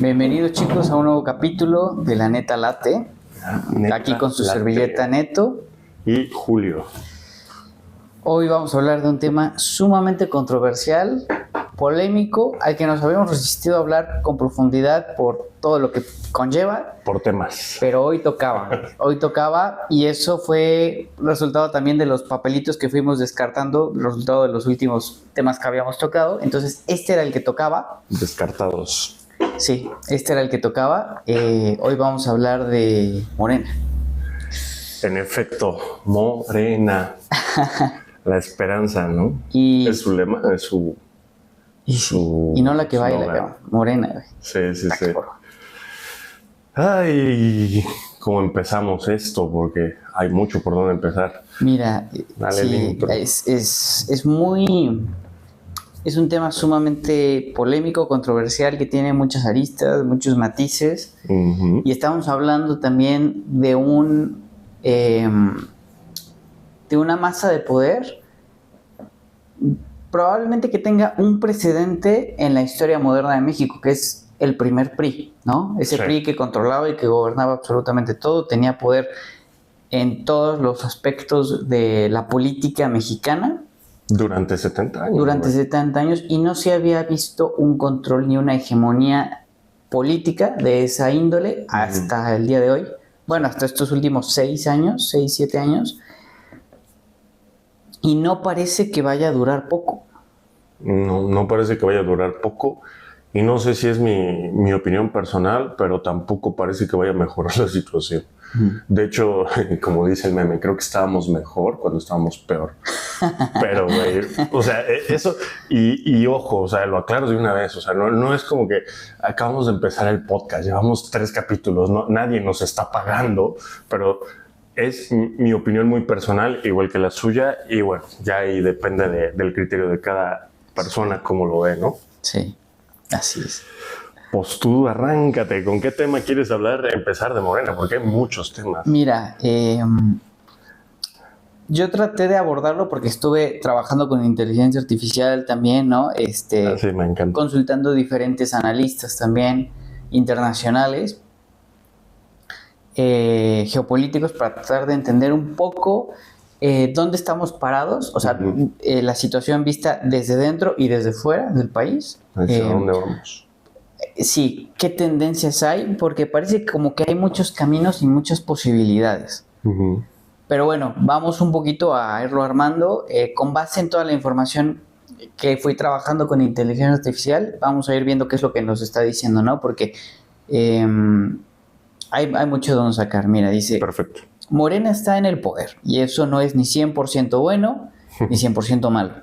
Bienvenidos chicos a un nuevo capítulo de La Neta Late. Aquí con su servilleta Neto y Julio. Hoy vamos a hablar de un tema sumamente controversial, polémico, al que nos habíamos resistido a hablar con profundidad por todo lo que conlleva. Por temas. Pero hoy tocaba y eso fue resultado también de los papelitos que fuimos descartando, resultado de los últimos temas que habíamos tocado. Entonces este era el que tocaba. Descartados. Sí, este era el que tocaba. Hoy vamos a hablar de Morena. En efecto, Morena. La esperanza, ¿no? Y, es su lema, es su... Y no la que baila, Morena, güey. Sí. Ay, ¿cómo empezamos esto? Porque hay mucho por donde empezar. Mira, dale el intro. Es un tema sumamente polémico, controversial, que tiene muchas aristas, muchos matices. Uh-huh. Y estamos hablando también de una masa de poder probablemente que tenga un precedente en la historia moderna de México, que es el primer PRI, ¿no? Ese sí. PRI que controlaba y que gobernaba absolutamente todo, tenía poder en todos los aspectos de la política mexicana. Durante 70 años. Durante 70 años, y no se había visto un control ni una hegemonía política de esa índole hasta el día de hoy. Bueno, hasta estos últimos 6, 7 años. Y no parece que vaya a durar poco. No parece que vaya a durar poco. Y no sé si es mi opinión personal, pero tampoco parece que vaya a mejorar la situación. De hecho, como dice el meme, creo que estábamos mejor cuando estábamos peor. Pero, güey, o sea, eso... Y ojo, o sea, lo aclaro de una vez. O sea, no es como que acabamos de empezar el podcast, llevamos 3 capítulos, nadie nos está pagando, pero... Es mi opinión muy personal, igual que la suya, y bueno, ya ahí depende del criterio de cada persona, cómo lo ve, ¿no? Sí, así es. Pues tú arráncate, ¿con qué tema quieres hablar? Empezar de Morena, porque hay muchos temas. Mira, yo traté de abordarlo porque estuve trabajando con inteligencia artificial también, ¿no? Sí, me encanta. Consultando diferentes analistas también internacionales. Geopolíticos para tratar de entender un poco dónde estamos parados, o sea, la situación vista desde dentro y desde fuera del país. ¿Hacia dónde vamos? Sí, ¿qué tendencias hay? Porque parece como que hay muchos caminos y muchas posibilidades. Uh-huh. Pero bueno, vamos un poquito a irlo armando. Con base en toda la información que fui trabajando con inteligencia artificial, vamos a ir viendo qué es lo que nos está diciendo, ¿no? Porque... Hay mucho de donde sacar. Mira, dice... Perfecto. Morena está en el poder y eso no es ni 100% bueno ni 100% malo.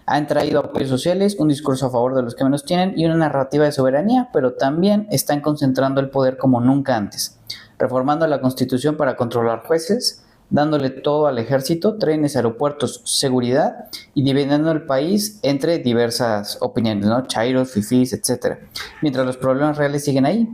Han traído apoyos sociales, un discurso a favor de los que menos tienen y una narrativa de soberanía, pero también están concentrando el poder como nunca antes, reformando la Constitución para controlar jueces, dándole todo al ejército, trenes, aeropuertos, seguridad y dividiendo el país entre diversas opiniones, ¿no? Chairos, fifís, etc. Mientras los problemas reales siguen ahí.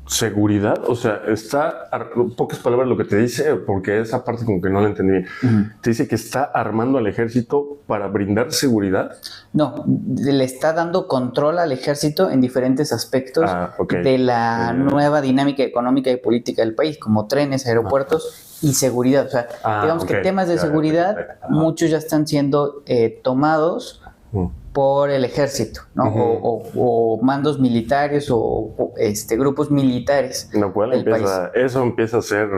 Seguridad, o sea, está, en pocas palabras lo que te dice, porque esa parte como que no la entendí bien. Te dice que está armando al ejército para brindar seguridad. No, le está dando control al ejército en diferentes aspectos de la nueva dinámica económica y política del país, como trenes, aeropuertos y seguridad. O sea, digamos que temas de seguridad, muchos ya están siendo tomados por el ejército, ¿no? O mandos militares o grupos militares. Lo cual eso empieza a ser...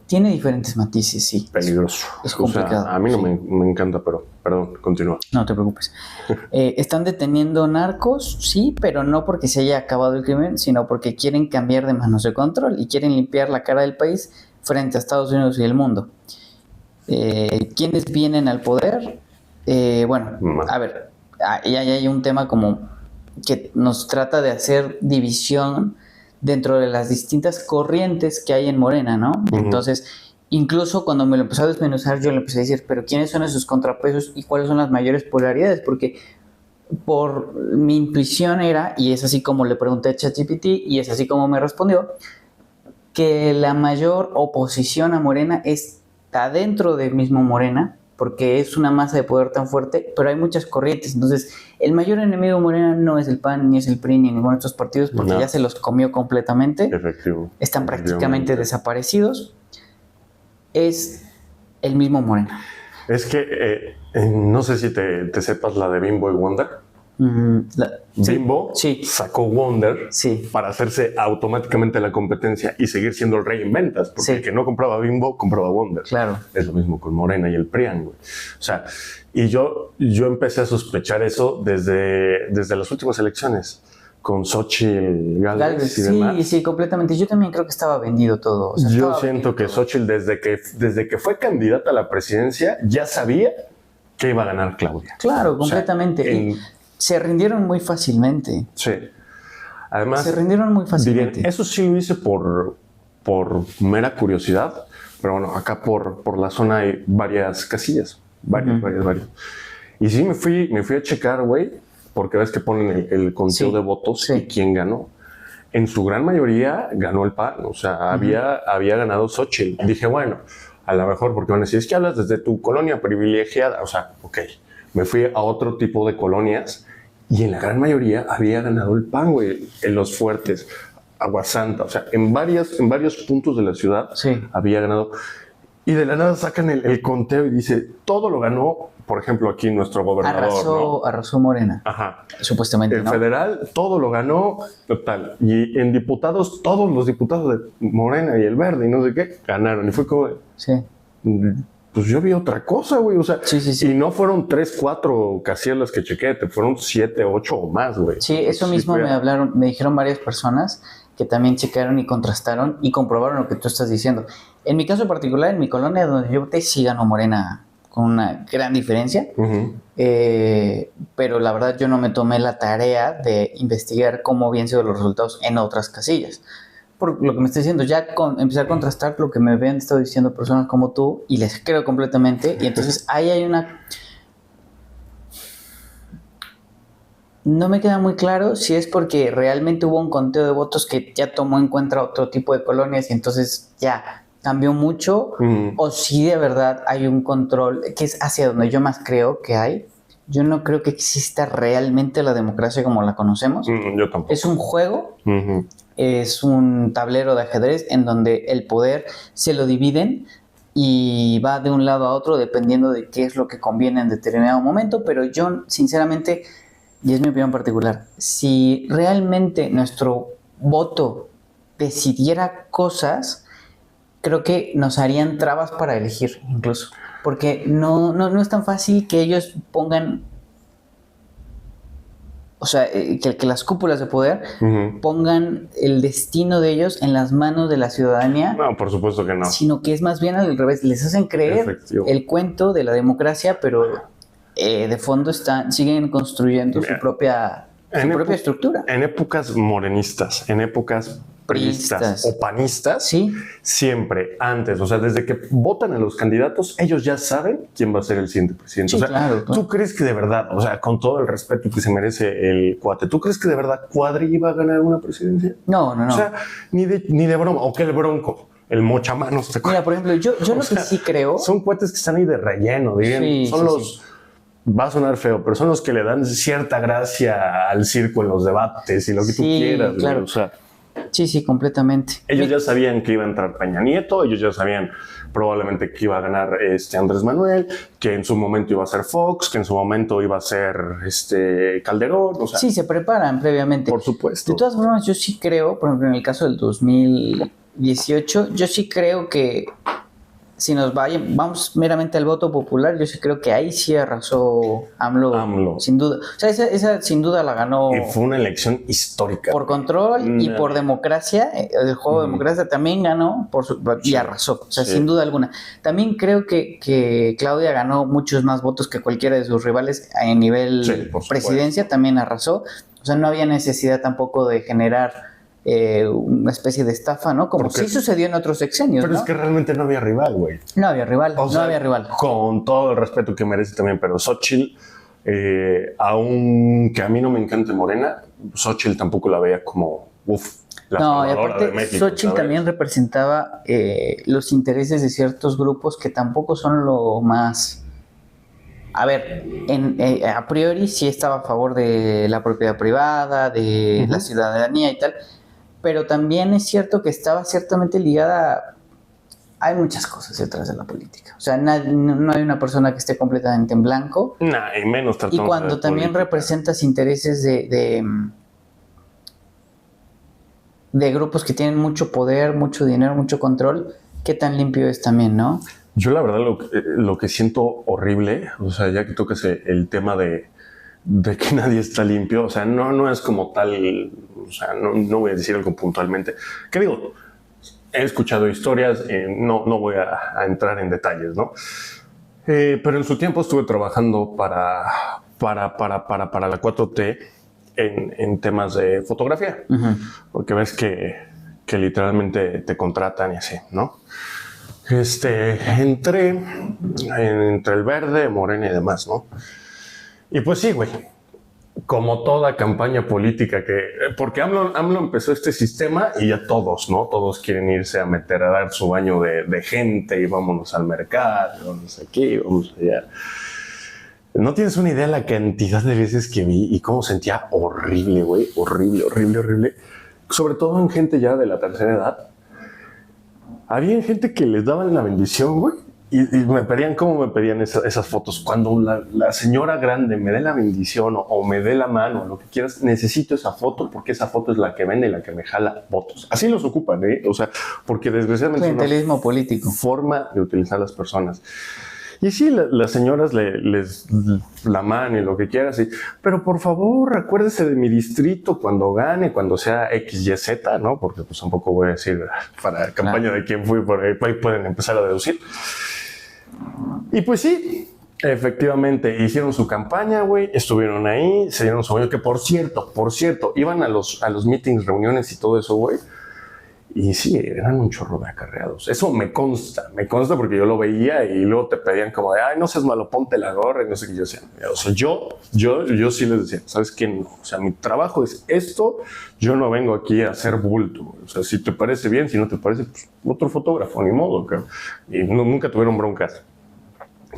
Tiene diferentes matices, sí. Peligroso. Es complicado. O sea, a mí no me encanta, pero perdón, continúa. No te preocupes. Están deteniendo narcos, sí, pero no porque se haya acabado el crimen, sino porque quieren cambiar de manos de control y quieren limpiar la cara del país frente a Estados Unidos y el mundo. ¿Quiénes vienen al poder? A ver, ya hay un tema como que nos trata de hacer división dentro de las distintas corrientes que hay en Morena, ¿no? Uh-huh. Entonces, incluso cuando me lo empezó a desmenuzar, yo le empecé a decir, pero ¿quiénes son esos contrapesos y cuáles son las mayores polaridades? Porque por mi intuición era, y es así como le pregunté a ChatGPT, y es así como me respondió, que la mayor oposición a Morena está dentro de mismo Morena, porque es una masa de poder tan fuerte, pero hay muchas corrientes. Entonces, el mayor enemigo de Morena no es el PAN, ni es el PRI, ni ninguno de estos partidos, porque ya se los comió completamente. Efectivo. Están prácticamente desaparecidos. Es el mismo Morena. Es que no sé si te sepas la de Bimbo y Wonder. Bimbo sacó Wonder para hacerse automáticamente la competencia y seguir siendo el rey en ventas, porque el que no compraba Bimbo compraba Wonder. Claro. Es lo mismo con Morena y el PRIAN, güey. O sea, y yo empecé a sospechar eso desde las últimas elecciones con Xóchitl Gálvez y demás. Sí, completamente. Yo también creo que estaba vendido todo. O sea, yo siento que Xóchitl, desde que fue candidata a la presidencia, ya sabía que iba a ganar Claudia. Claro, completamente. O sea, se rindieron muy fácilmente. Sí. Además, se rindieron muy fácilmente. Dirían, eso sí lo hice por mera curiosidad, pero bueno, acá por la zona hay varias casillas. Varias. Y sí, me fui a checar, güey, porque ves que ponen el conteo de votos y quién ganó. En su gran mayoría ganó el PAN, o sea, había ganado Xóchitl. Dije, bueno, a lo mejor, porque van a decir, es que hablas desde tu colonia privilegiada. O sea, ok, me fui a otro tipo de colonias y en la gran mayoría había ganado el PAN, güey, en Los Fuertes, Aguasanta, o sea, en varios puntos de la ciudad había ganado. Y de la nada sacan el conteo y dice, todo lo ganó, por ejemplo, aquí nuestro gobernador. Arrasó Morena. Ajá. Supuestamente, en federal, todo lo ganó, total. Y en diputados, todos los diputados de Morena y el Verde y no sé qué, ganaron. Y fue como... Pues yo vi otra cosa, güey. O sea, y no fueron 3, 4 casillas las que chequé, fueron 7, 8 o más, güey. Sí, eso mismo me dijeron varias personas que también checaron y contrastaron y comprobaron lo que tú estás diciendo. En mi caso particular, en mi colonia donde yo voté, sí ganó Morena con una gran diferencia. Pero la verdad yo no me tomé la tarea de investigar cómo habían sido los resultados en otras casillas. Por lo que me está diciendo, ya empecé a contrastar lo que me habían estado diciendo personas como tú y les creo completamente. Y entonces ahí hay una... No me queda muy claro si es porque realmente hubo un conteo de votos que ya tomó en cuenta otro tipo de colonias y entonces ya cambió mucho, o si de verdad hay un control, que es hacia donde yo más creo que hay. Yo no creo que exista realmente la democracia como la conocemos. Yo tampoco. Es un juego, es un tablero de ajedrez en donde el poder se lo dividen y va de un lado a otro dependiendo de qué es lo que conviene en determinado momento, pero yo sinceramente, y es mi opinión particular, si realmente nuestro voto decidiera cosas, creo que nos harían trabas para elegir incluso, porque no es tan fácil que ellos pongan, o sea, que las cúpulas de poder pongan el destino de ellos en las manos de la ciudadanía. No, por supuesto que no. Sino que es más bien al revés, les hacen creer el cuento de la democracia, pero de fondo siguen construyendo su propia estructura. En épocas morenistas, en épocas priistas o panistas, siempre antes, o sea, desde que votan a los candidatos, ellos ya saben quién va a ser el siguiente presidente. O sea, claro. ¿Tú crees que de verdad, o sea, con todo el respeto que se merece el cuate, ¿tú crees que de verdad Cuadri iba a ganar una presidencia? No. O sea, ni de broma, o que el Bronco, el mochamanos. Mira, por ejemplo, yo lo que sí creo... Son cuates que están ahí de relleno, digan, son los... Va a sonar feo, pero son los que le dan cierta gracia al circo en los debates y lo que tú quieras. Claro. O sea, sí, completamente. Ellos ya sabían que iba a entrar Peña Nieto, ellos ya sabían probablemente que iba a ganar Andrés Manuel, que en su momento iba a ser Fox, que en su momento iba a ser Calderón. O sea, sí, se preparan previamente. Por supuesto. De todas formas, yo sí creo, por ejemplo, en el caso del 2018, yo sí creo que si vamos meramente al voto popular, yo sí creo que ahí sí arrasó AMLO. Sin duda. O sea, esa sin duda la ganó. Y fue una elección histórica. Por control y por democracia. El juego de democracia también ganó y arrasó. O sea, sin duda alguna. También creo que Claudia ganó muchos más votos que cualquiera de sus rivales en nivel presidencia. También arrasó. O sea, no había necesidad tampoco de generar una especie de estafa, ¿no? Como sí sucedió en otros sexenios, pero ¿no? Es que realmente no había rival, güey. No había rival, había rival. Con todo el respeto que merece también, pero Xóchitl, aunque a mí no me encante Morena, Xóchitl tampoco la veía como, la salvadora de México. Xóchitl también representaba los intereses de ciertos grupos que tampoco son lo más a ver, a priori sí estaba a favor de la propiedad privada, de la ciudadanía y tal, pero también es cierto que estaba ciertamente ligada. Hay muchas cosas detrás de la política. O sea, no hay una persona que esté completamente en blanco. Nah, y menos Y tratando cuando de también política. representas intereses de grupos que tienen mucho poder, mucho dinero, mucho control, ¿qué tan limpio es también, no? Yo la verdad lo que siento horrible, o sea, ya que tocas el tema de que nadie está limpio, o sea, no es como tal, o sea, no voy a decir algo puntualmente. ¿Qué digo? He escuchado historias, no voy a entrar en detalles, ¿no? Pero en su tiempo estuve trabajando para la 4T en temas de fotografía, porque ves que literalmente te contratan y así, ¿no? Entré entre el verde, morena y demás, ¿no? Y pues sí, güey, como toda campaña política porque AMLO empezó este sistema y ya todos, ¿no? Todos quieren irse a meter a dar su baño de gente y vámonos al mercado, vamos aquí, vamos allá. No tienes una idea de la cantidad de veces que vi y cómo sentía horrible, güey, horrible. Sobre todo en gente ya de la tercera edad. Había gente que les daban la bendición, güey, y me pedían esas fotos. Cuando la señora grande me dé la bendición o me dé la mano, lo que quieras, necesito esa foto porque esa foto es la que vende y la que me jala votos. Así los ocupan, ¿eh? O sea, porque desgraciadamente Clientelismo es político. forma de utilizar las personas. Y sí, las señoras les la mano y lo que quieras, sí. Pero por favor, acuérdese de mi distrito cuando gane, cuando sea XYZ, ¿no? Porque pues tampoco voy a decir para campaña de quién fui, por ahí pueden empezar a deducir. Y pues sí, efectivamente, hicieron su campaña, güey, estuvieron ahí, se dieron su baño, que por cierto, iban a los meetings, reuniones y todo eso, güey. Y sí, eran un chorro de acarreados. Eso me consta porque yo lo veía y luego te pedían como de, ay, no seas malo, ponte la gorra y no sé qué. Yo decía, o sea, yo sí les decía, ¿sabes qué? No, o sea, mi trabajo es esto, yo no vengo aquí a hacer bulto. O sea, si te parece bien, si no te parece, pues otro fotógrafo, ni modo. Y nunca tuvieron broncas.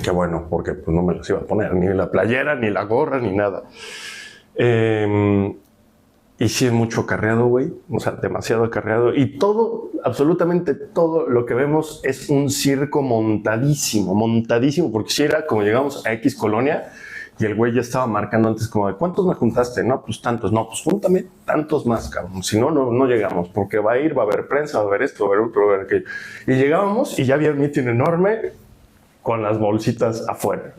Qué bueno, porque pues no me las iba a poner, ni la playera, ni la gorra, ni nada. Y sí es mucho acarreado, güey. O sea, demasiado acarreado. Y todo, absolutamente todo lo que vemos es un circo montadísimo. Porque si era como llegamos a X colonia y el güey ya estaba marcando antes como de ¿cuántos me juntaste? No, pues tantos. No, pues júntame tantos más, cabrón. Si no, no llegamos. Porque va a haber prensa, va a haber esto, va a haber otro, va a haber aquello. Y llegábamos y ya había un mitin enorme con las bolsitas afuera.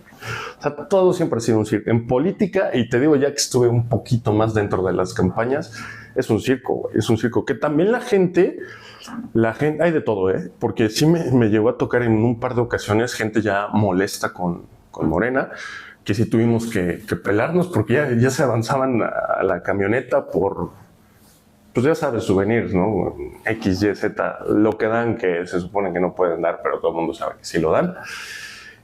O sea, todo siempre ha sido un circo. En política, y te digo ya que estuve un poquito más dentro de las campañas, es un circo, güey. Es un circo que también la gente, hay de todo, ¿eh? Porque sí me llegó a tocar en un par de ocasiones gente ya molesta con Morena, que sí tuvimos que pelarnos porque ya se avanzaban a la camioneta por, pues ya sabes, souvenirs, ¿no? X, Y, Z, lo que dan que se supone que no pueden dar, pero todo el mundo sabe que sí lo dan.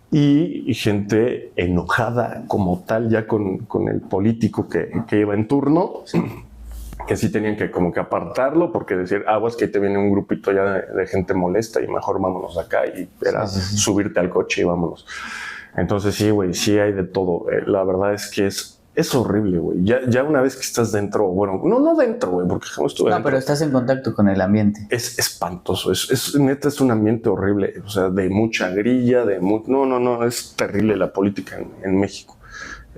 Y gente enojada como tal ya con el político que iba en turno, que sí tenían que como que apartarlo porque decir, es que ahí te viene un grupito ya de gente molesta y mejor vámonos acá y era subirte al coche y vámonos. Entonces sí, güey, sí hay de todo. La verdad es que es horrible, güey. Ya una vez que estás dentro, bueno, no dentro, güey, porque jamás estuve dentro. Pero estás en contacto con el ambiente. Es espantoso, neta es un ambiente horrible, o sea, de mucha grilla, no, es terrible la política en México.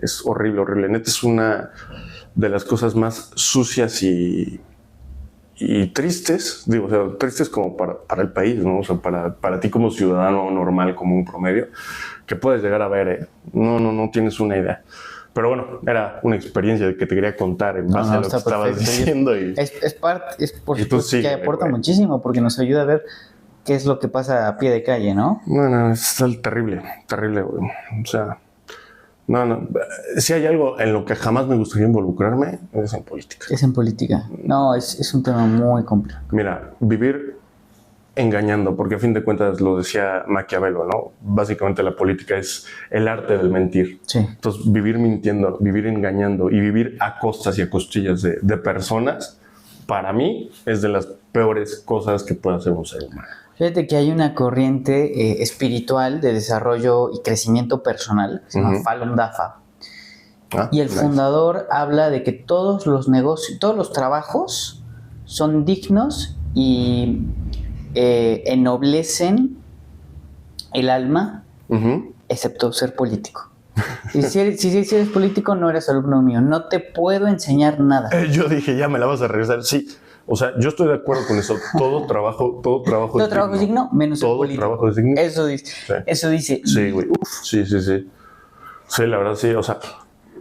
Es horrible. Neta es una de las cosas más sucias y tristes, digo, o sea, tristes como para el país, ¿no? O sea, para ti como ciudadano normal, como un promedio, que puedes llegar a ver, no tienes una idea. Pero bueno, era una experiencia que te quería contar en base a lo que estabas diciendo. Es por supuesto que aporta muchísimo porque nos ayuda a ver qué es lo que pasa a pie de calle, ¿no? No, es terrible, güey. O sea, no. Si hay algo en lo que jamás me gustaría involucrarme, es en política. Es en política. No, es un tema muy complejo. Mira, vivir engañando, porque a fin de cuentas lo decía Maquiavelo, ¿no? Básicamente la política es el arte del mentir. Sí. Entonces, vivir mintiendo, vivir engañando y vivir a costas y a costillas de personas, para mí, es de las peores cosas que puede hacer un ser humano. Fíjate que hay una corriente espiritual de desarrollo y crecimiento personal, que se llama Falun Dafa. Y el fundador habla de que todos los negocios, todos los trabajos son dignos y ennoblecen el alma, excepto ser político. Y si eres político, no eres alumno mío. No te puedo enseñar nada. Yo dije, ya me la vas a regresar. Sí, o sea, yo estoy de acuerdo con eso. Todo trabajo es digno, menos todo el político. Todo trabajo es digno. Eso dice. Sí. Eso dice. Sí, güey. Sí. Sí, la verdad, sí. O sea,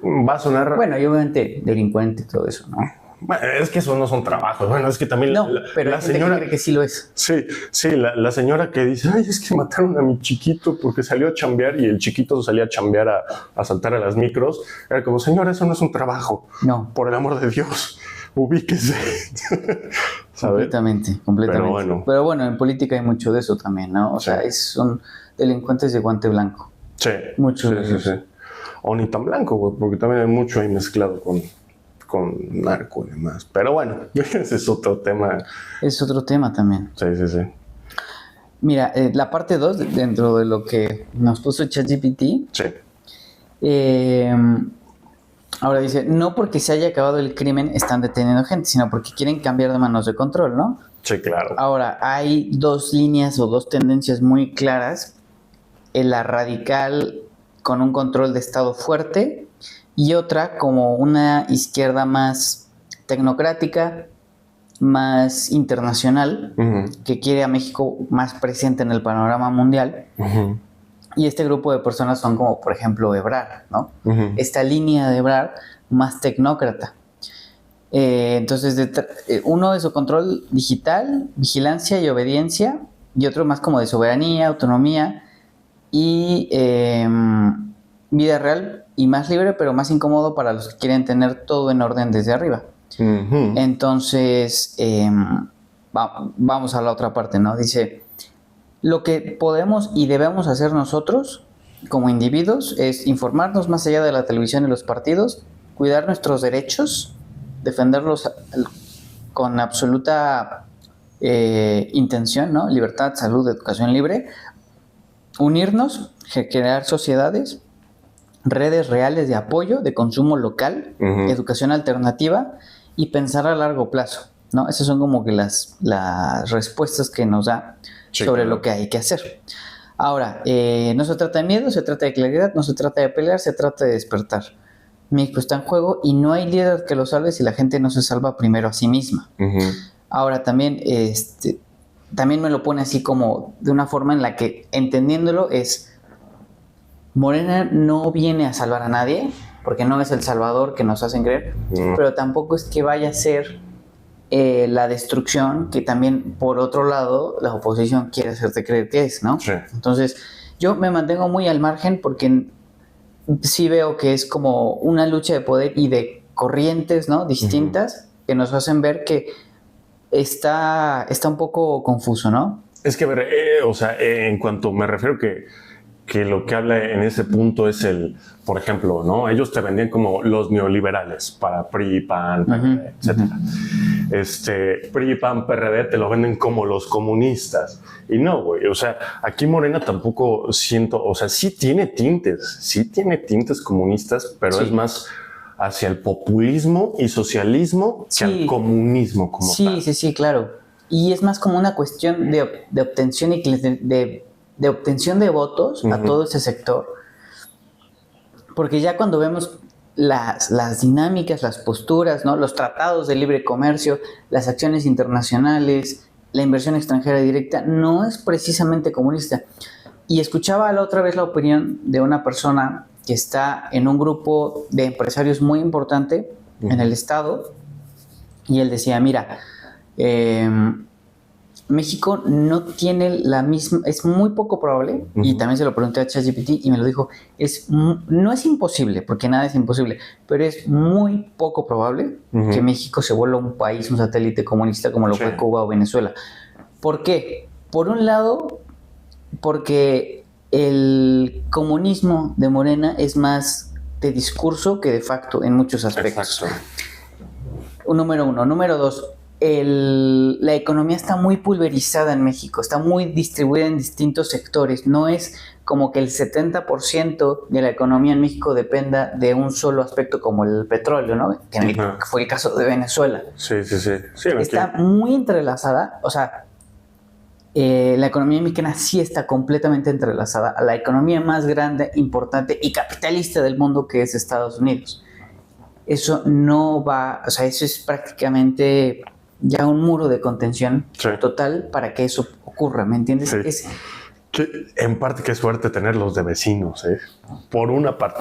va a sonar... Bueno, y obviamente delincuente y todo eso, ¿no? Bueno, es que eso no son trabajos. Bueno, es que también pero la señora que cree que sí lo es. Sí, la señora que dice, ay, es que mataron a mi chiquito porque salió a chambear y el chiquito salía a chambear a saltar a las micros. Era como, señora, eso no es un trabajo. No. Por el amor de Dios, ubíquese. Completamente. Pero bueno, en política hay mucho de eso también, ¿no? O sea, son delincuentes de guante blanco. Sí. Muchos de ellos. Sí. O ni tan blanco, güey, porque también hay mucho ahí mezclado con narco y demás. Pero bueno, ese es otro tema. Es otro tema también. Sí. Mira, la parte 2, dentro de lo que nos puso ChatGPT. Sí. Ahora dice, no porque se haya acabado el crimen están deteniendo gente, sino porque quieren cambiar de manos de control, ¿no? Sí, claro. Ahora, hay dos líneas o dos tendencias muy claras. La radical con un control de Estado fuerte, y otra como una izquierda más tecnocrática, más internacional, que quiere a México más presente en el panorama mundial. Y este grupo de personas son como, por ejemplo, Ebrard, ¿no? Esta línea de Ebrard más tecnócrata. Entonces, uno de su control digital, vigilancia y obediencia, y otro más como de soberanía, autonomía y vida real y más libre, pero más incómodo para los que quieren tener todo en orden desde arriba. Entonces, vamos a la otra parte, ¿no? Dice, lo que podemos y debemos hacer nosotros como individuos es informarnos más allá de la televisión y los partidos, cuidar nuestros derechos, defenderlos con absoluta intención, ¿no? Libertad, salud, educación libre, unirnos, crear sociedades, redes reales de apoyo, de consumo local, educación alternativa y pensar a largo plazo, ¿no? Esas son como que las respuestas que nos da sobre lo que hay que hacer. Ahora, no se trata de miedo, se trata de claridad, no se trata de pelear, se trata de despertar. México está en juego y no hay líder que lo salve si la gente no se salva primero a sí misma. Ahora, también me lo pone así como de una forma en la que, entendiéndolo, es Morena no viene a salvar a nadie, porque no es el salvador que nos hacen creer, pero tampoco es que vaya a ser la destrucción que también, por otro lado, la oposición quiere hacerte creer que es, ¿no? Sí. Entonces, yo me mantengo muy al margen porque sí veo que es como una lucha de poder y de corrientes, ¿no? Distintas, que nos hacen ver que está un poco confuso, ¿no? Es que, a ver, en cuanto me refiero que lo que habla en ese punto es por ejemplo, ¿no? Ellos te vendían como los neoliberales para PRI, PAN, PRD, etcétera. PRI, PAN, PRD te lo venden como los comunistas. Y no, güey, o sea, aquí Morena tampoco siento, o sea, sí tiene tintes comunistas, pero es más hacia el populismo y socialismo que al comunismo como tal. Sí, claro. Y es más como una cuestión de obtención y de obtención de votos a todo ese sector, porque ya cuando vemos las dinámicas, las posturas, ¿no? Los tratados de libre comercio, las acciones internacionales, la inversión extranjera directa, no es precisamente comunista. Y escuchaba la otra vez la opinión de una persona que está en un grupo de empresarios muy importante en el estado, y él decía, mira, México no tiene la misma, es muy poco probable, y también se lo pregunté a ChatGPT y me lo dijo, no es imposible, porque nada es imposible, pero es muy poco probable que México se vuelva un país, un satélite comunista como lo fue Cuba o Venezuela. ¿Por qué? Por un lado, porque el comunismo de Morena es más de discurso que de facto en muchos aspectos. Exacto. Número uno. Número dos, la economía está muy pulverizada en México, está muy distribuida en distintos sectores. No es como que el 70% de la economía en México dependa de un solo aspecto como el petróleo, ¿no? Que fue el caso de Venezuela. Sí. Está muy entrelazada, o sea, la economía mexicana sí está completamente entrelazada a la economía más grande, importante y capitalista del mundo, que es Estados Unidos. Eso no va, o sea, eso es prácticamente ya un muro de contención total para que eso ocurra, ¿me entiendes? Sí. En parte qué suerte tenerlos de vecinos, por una parte.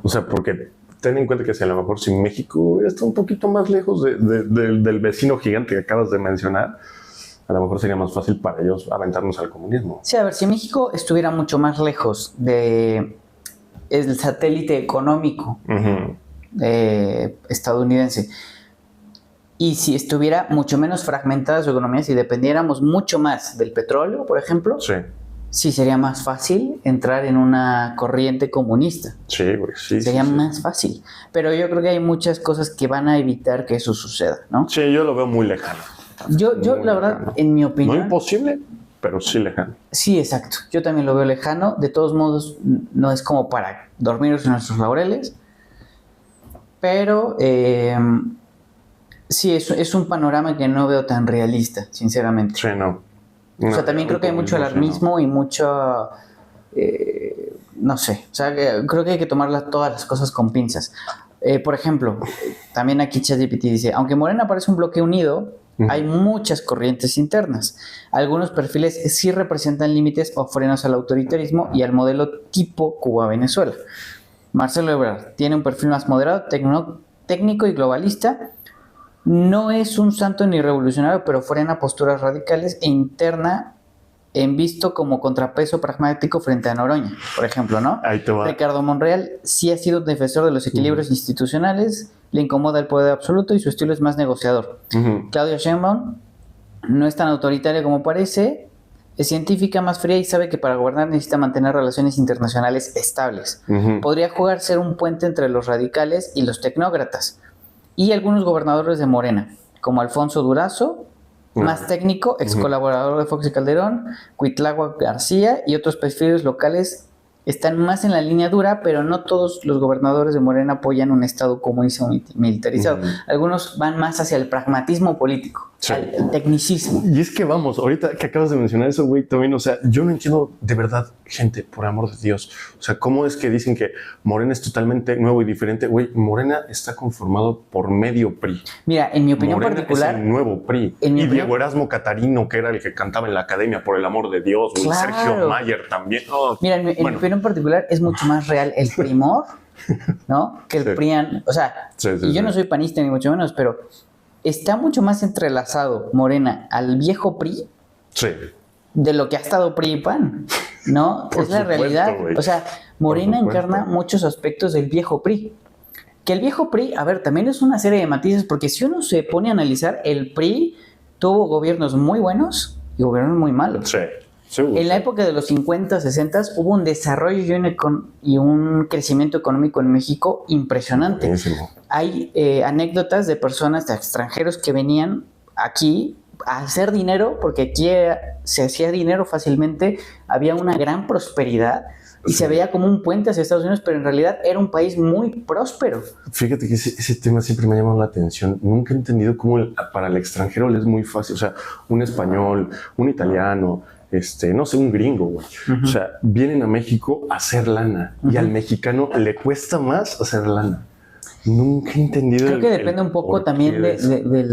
O sea, porque ten en cuenta que si a lo mejor si México está un poquito más lejos del vecino gigante que acabas de mencionar, a lo mejor sería más fácil para ellos aventarnos al comunismo. Sí, a ver, si México estuviera mucho más lejos del satélite económico estadounidense, y si estuviera mucho menos fragmentada su economía, si dependiéramos mucho más del petróleo, por ejemplo, sí sería más fácil entrar en una corriente comunista. Sí, güey, sí. Sería más fácil. Pero yo creo que hay muchas cosas que van a evitar que eso suceda, ¿no? Sí, yo lo veo muy lejano. Yo la verdad, lejano. En mi opinión... No imposible, pero sí lejano. Sí, exacto. Yo también lo veo lejano. De todos modos, no es como para dormirnos en nuestros laureles. Pero... sí, es un panorama que no veo tan realista, sinceramente. Sí, no. O sea, también creo que hay mucho alarmismo y mucho... no sé, o sea, creo que hay que tomar todas las cosas con pinzas. Por ejemplo, también aquí ChatGPT dice, aunque Morena parece un bloque unido, hay muchas corrientes internas. Algunos perfiles sí representan límites o frenos al autoritarismo y al modelo tipo Cuba-Venezuela. Marcelo Ebrard tiene un perfil más moderado, técnico y globalista. No es un santo ni revolucionario, pero frena posturas radicales e interna en visto como contrapeso pragmático frente a Noroña, por ejemplo, ¿no? Ahí te va. Ricardo Monreal sí ha sido defensor de los equilibrios institucionales, le incomoda el poder absoluto y su estilo es más negociador. Claudia Sheinbaum no es tan autoritaria como parece, es científica, más fría y sabe que para gobernar necesita mantener relaciones internacionales estables. Podría jugar ser un puente entre los radicales y los tecnócratas. Y algunos gobernadores de Morena, como Alfonso Durazo, más técnico, ex colaborador de Fox y Calderón, Cuitláhuac García y otros perfiles locales están más en la línea dura, pero no todos los gobernadores de Morena apoyan un Estado comunista militarizado. Algunos van más hacia el pragmatismo político, al tecnicismo. Y es que vamos, ahorita que acabas de mencionar eso, güey, también, o sea, yo no entiendo de verdad, gente, por amor de Dios, o sea, ¿cómo es que dicen que Morena es totalmente nuevo y diferente? Güey, Morena está conformado por medio PRI. Mira, en mi opinión Morena particular... es el nuevo PRI. Y Diego Erasmo Catarino, que era el que cantaba en la academia, por el amor de Dios, güey. Claro. Sergio Mayer también. Oh, mira, en mi opinión particular es mucho más real el primor, ¿no? Que el PRIAN. O sea, y yo no soy panista ni mucho menos, pero está mucho más entrelazado Morena al viejo PRI de lo que ha estado PRI y PAN, ¿no? Es la realidad. Wey. O sea, Morena encarna muchos aspectos del viejo PRI. Que el viejo PRI, a ver, también es una serie de matices, porque si uno se pone a analizar, el PRI tuvo gobiernos muy buenos y gobiernos muy malos. En la época de los 50, 60 hubo un desarrollo y un crecimiento económico en México impresionante. Buenísimo. Hay anécdotas de personas, de extranjeros que venían aquí a hacer dinero, porque aquí se hacía dinero fácilmente, había una gran prosperidad y se veía como un puente hacia Estados Unidos, pero en realidad era un país muy próspero. Fíjate que ese tema siempre me ha llamado la atención. Nunca he entendido cómo para el extranjero le es muy fácil. O sea, un español, un italiano... no sé, un gringo, güey. O sea, vienen a México a hacer lana y al mexicano le cuesta más hacer lana. Nunca he entendido. Creo que depende un poco también de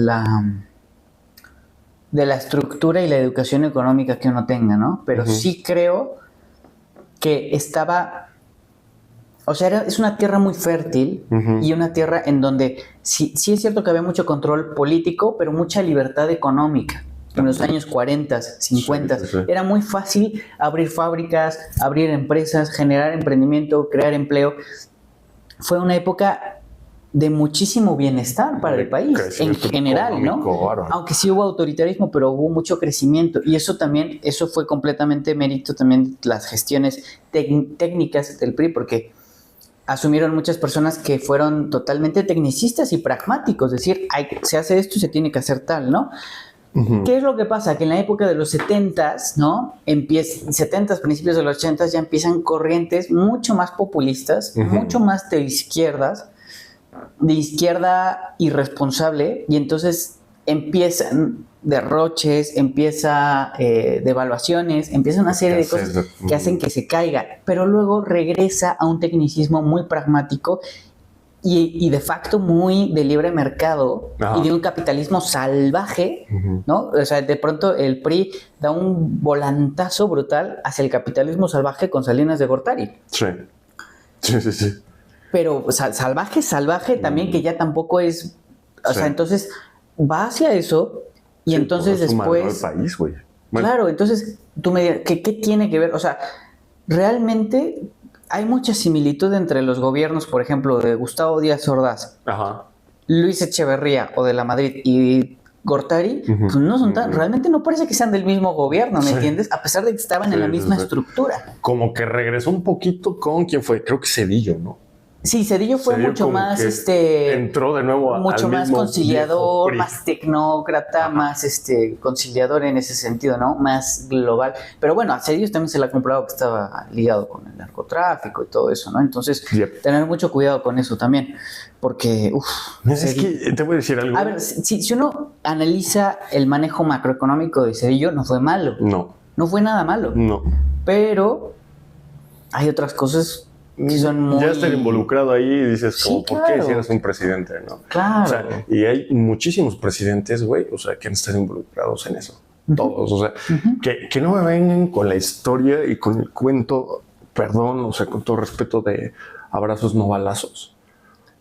la estructura y la educación económica que uno tenga, ¿no? Pero sí creo que estaba... O sea, es una tierra muy fértil y una tierra en donde sí es cierto que había mucho control político, pero mucha libertad económica. En los años 40, 50, era muy fácil abrir fábricas, abrir empresas, generar emprendimiento, crear empleo. Fue una época de muchísimo bienestar para el país, en general, ¿no? Aunque sí hubo autoritarismo, pero hubo mucho crecimiento. Y eso fue completamente mérito también de las gestiones técnicas del PRI, porque asumieron muchas personas que fueron totalmente tecnicistas y pragmáticos, es decir, se hace esto y se tiene que hacer tal, ¿no? Uh-huh. ¿Qué es lo que pasa? Que en la época de los 70s, ¿no? 70s, principios de los 80s, ya empiezan corrientes mucho más populistas, uh-huh, mucho más de izquierda irresponsable, y entonces empiezan derroches, empieza devaluaciones, empiezan una serie de cosas que hacen que se caiga, pero luego regresa a un tecnicismo muy pragmático y de facto muy de libre mercado, ajá, y de un capitalismo salvaje, uh-huh, ¿no? O sea, de pronto el PRI da un volantazo brutal hacia el capitalismo salvaje con Salinas de Gortari. Sí, sí, sí, sí. Pero salvaje también, que ya tampoco es... O sea, entonces va hacia eso y sí, entonces después... Al país, güey. Bueno. Claro, entonces tú me dirás, ¿qué tiene que ver? O sea, realmente... Hay mucha similitud entre los gobiernos, por ejemplo, de Gustavo Díaz Ordaz, ajá, Luis Echeverría o de la Madrid y Gortari, uh-huh, pues no son tan, uh-huh, realmente no parece que sean del mismo gobierno, ¿me sí, entiendes? A pesar de que estaban en la misma estructura. Como que regresó un poquito con ¿quién fue? Creo que Zedillo, ¿no? Sí, Zedillo fue mucho más, entró de nuevo mucho más conciliador, más tecnócrata, ajá, más conciliador en ese sentido, ¿no? Más global. Pero bueno, a Zedillo también se le ha comprobado que estaba ligado con el narcotráfico y todo eso, ¿no? Entonces, yep, tener mucho cuidado con eso también, porque, es que te voy a decir algo. A ver, si uno analiza el manejo macroeconómico de Zedillo, no fue malo. No fue nada malo. No. Pero hay otras cosas que son muy... Ya estar involucrado ahí y dices, como, sí, claro, ¿por qué si eres un presidente, no? Claro. O sea, y hay muchísimos presidentes, güey, o sea, que han estado involucrados en eso. Uh-huh. Todos, o sea, uh-huh, que no me vengan con la historia y con el cuento, perdón, o sea, con todo respeto, de abrazos no balazos.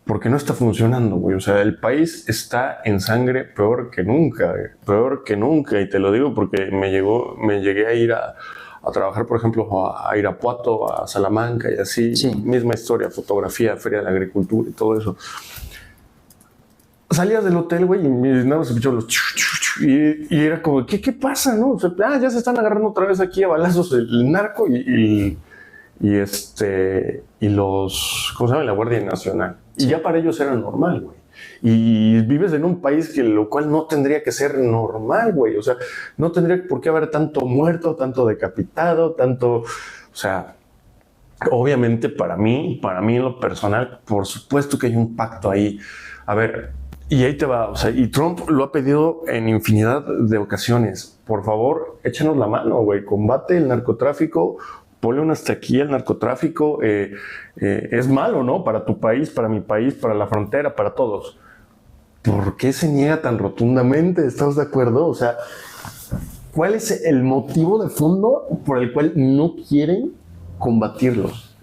Porque no está funcionando, güey. O sea, el país está en sangre peor que nunca, güey. Peor que nunca. Y te lo digo porque me llegué a ir a trabajar, por ejemplo, a Irapuato, a Salamanca y así, sí, misma historia, fotografía, feria de la agricultura y todo eso. Salías del hotel, güey, y nada más escuchaba los y era como, ¿qué pasa, no? O sea, ya se están agarrando otra vez aquí a balazos el narco y los, ¿cómo se llama? La Guardia Nacional. Sí. Y ya para ellos era normal, güey. Y vives en un país lo cual no tendría que ser normal, güey. O sea, no tendría por qué haber tanto muerto, tanto decapitado, tanto... O sea, obviamente para mí en lo personal, por supuesto que hay un pacto ahí. A ver, y ahí te va. O sea, y Trump lo ha pedido en infinidad de ocasiones. Por favor, échanos la mano, güey. Combate el narcotráfico. Ponle un hasta aquí al narcotráfico. Es malo, ¿no? Para tu país, para mi país, para la frontera, para todos. ¿Por qué se niega tan rotundamente? ¿Estamos de acuerdo? O sea, ¿cuál es el motivo de fondo por el cual no quieren combatirlos?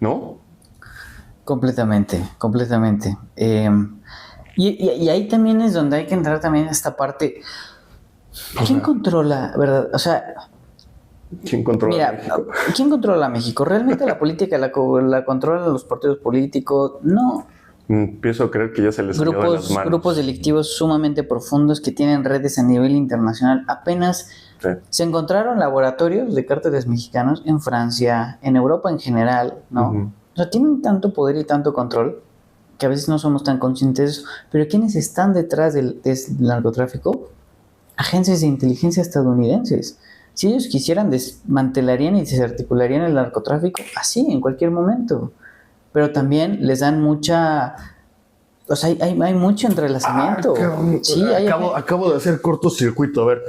¿No? Completamente. Y ahí también es donde hay que entrar también a esta parte. ¿Quién controla, verdad? O sea... ¿Quién controla México? ¿Quién controla México? ¿Realmente la política la controlan los partidos políticos? No. Empiezo a creer que ya se les salió de las manos. Grupos delictivos sumamente profundos que tienen redes a nivel internacional. Apenas sí, se encontraron laboratorios de cárteles mexicanos en Francia, en Europa en general, ¿no? Uh-huh. O sea, tienen tanto poder y tanto control que a veces no somos tan conscientes de eso. Pero ¿quiénes están detrás del narcotráfico? Agencias de inteligencia estadounidenses. Si ellos quisieran, desmantelarían y desarticularían el narcotráfico así, en cualquier momento. Pero también les dan mucha... O sea, hay mucho entrelazamiento. Sí, acabo de hacer cortocircuito. A ver,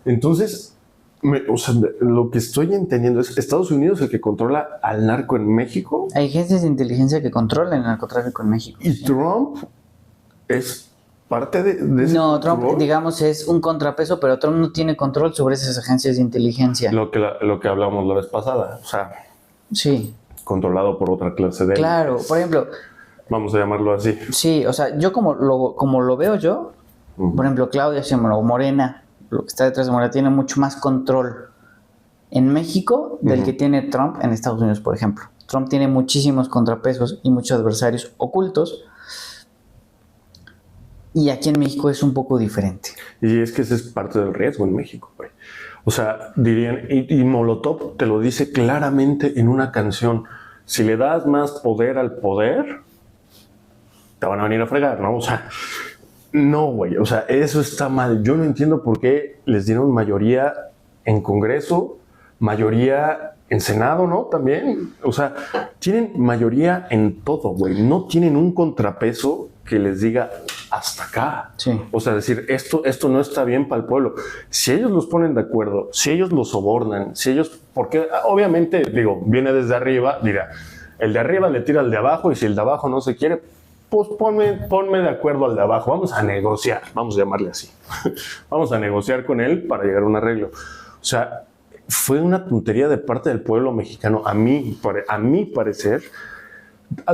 entonces, o sea, lo que estoy entendiendo es Estados Unidos el que controla al narco en México. Hay agencias de inteligencia que controlan el narcotráfico en México. ¿Y sí, Trump es parte de ese No, Trump, control? Digamos, es un contrapeso, pero Trump no tiene control sobre esas agencias de inteligencia. Lo que hablamos la vez pasada, o sea... Sí. Controlado por otra clase de... Claro, por ejemplo... Vamos a llamarlo así. Sí, o sea, yo como lo veo yo, uh-huh, por ejemplo, Claudia Sheinbaum, Morena, lo que está detrás de Morena, tiene mucho más control en México del, uh-huh, que tiene Trump en Estados Unidos, por ejemplo. Trump tiene muchísimos contrapesos y muchos adversarios ocultos. Y aquí en México es un poco diferente. Y es que ese es parte del riesgo en México, güey. O sea, dirían, y Molotov te lo dice claramente en una canción, Si le das más poder al poder, te van a venir a fregar, ¿no? O sea, no, güey. O sea, eso está mal. Yo no entiendo por qué les dieron mayoría en Congreso, mayoría en Senado, ¿no? También. O sea, tienen mayoría en todo, güey. No tienen un contrapeso que les diga hasta acá. Sí. O sea, decir, esto no está bien para el pueblo. Si ellos los ponen de acuerdo, si ellos los sobornan, si ellos... Porque obviamente, digo, viene desde arriba, dirá, el de arriba le tira al de abajo y si el de abajo no se quiere, pues ponme de acuerdo al de abajo. Vamos a negociar, vamos a llamarle así. Vamos a negociar con él para llegar a un arreglo. O sea, fue una tontería de parte del pueblo mexicano, a mi parecer,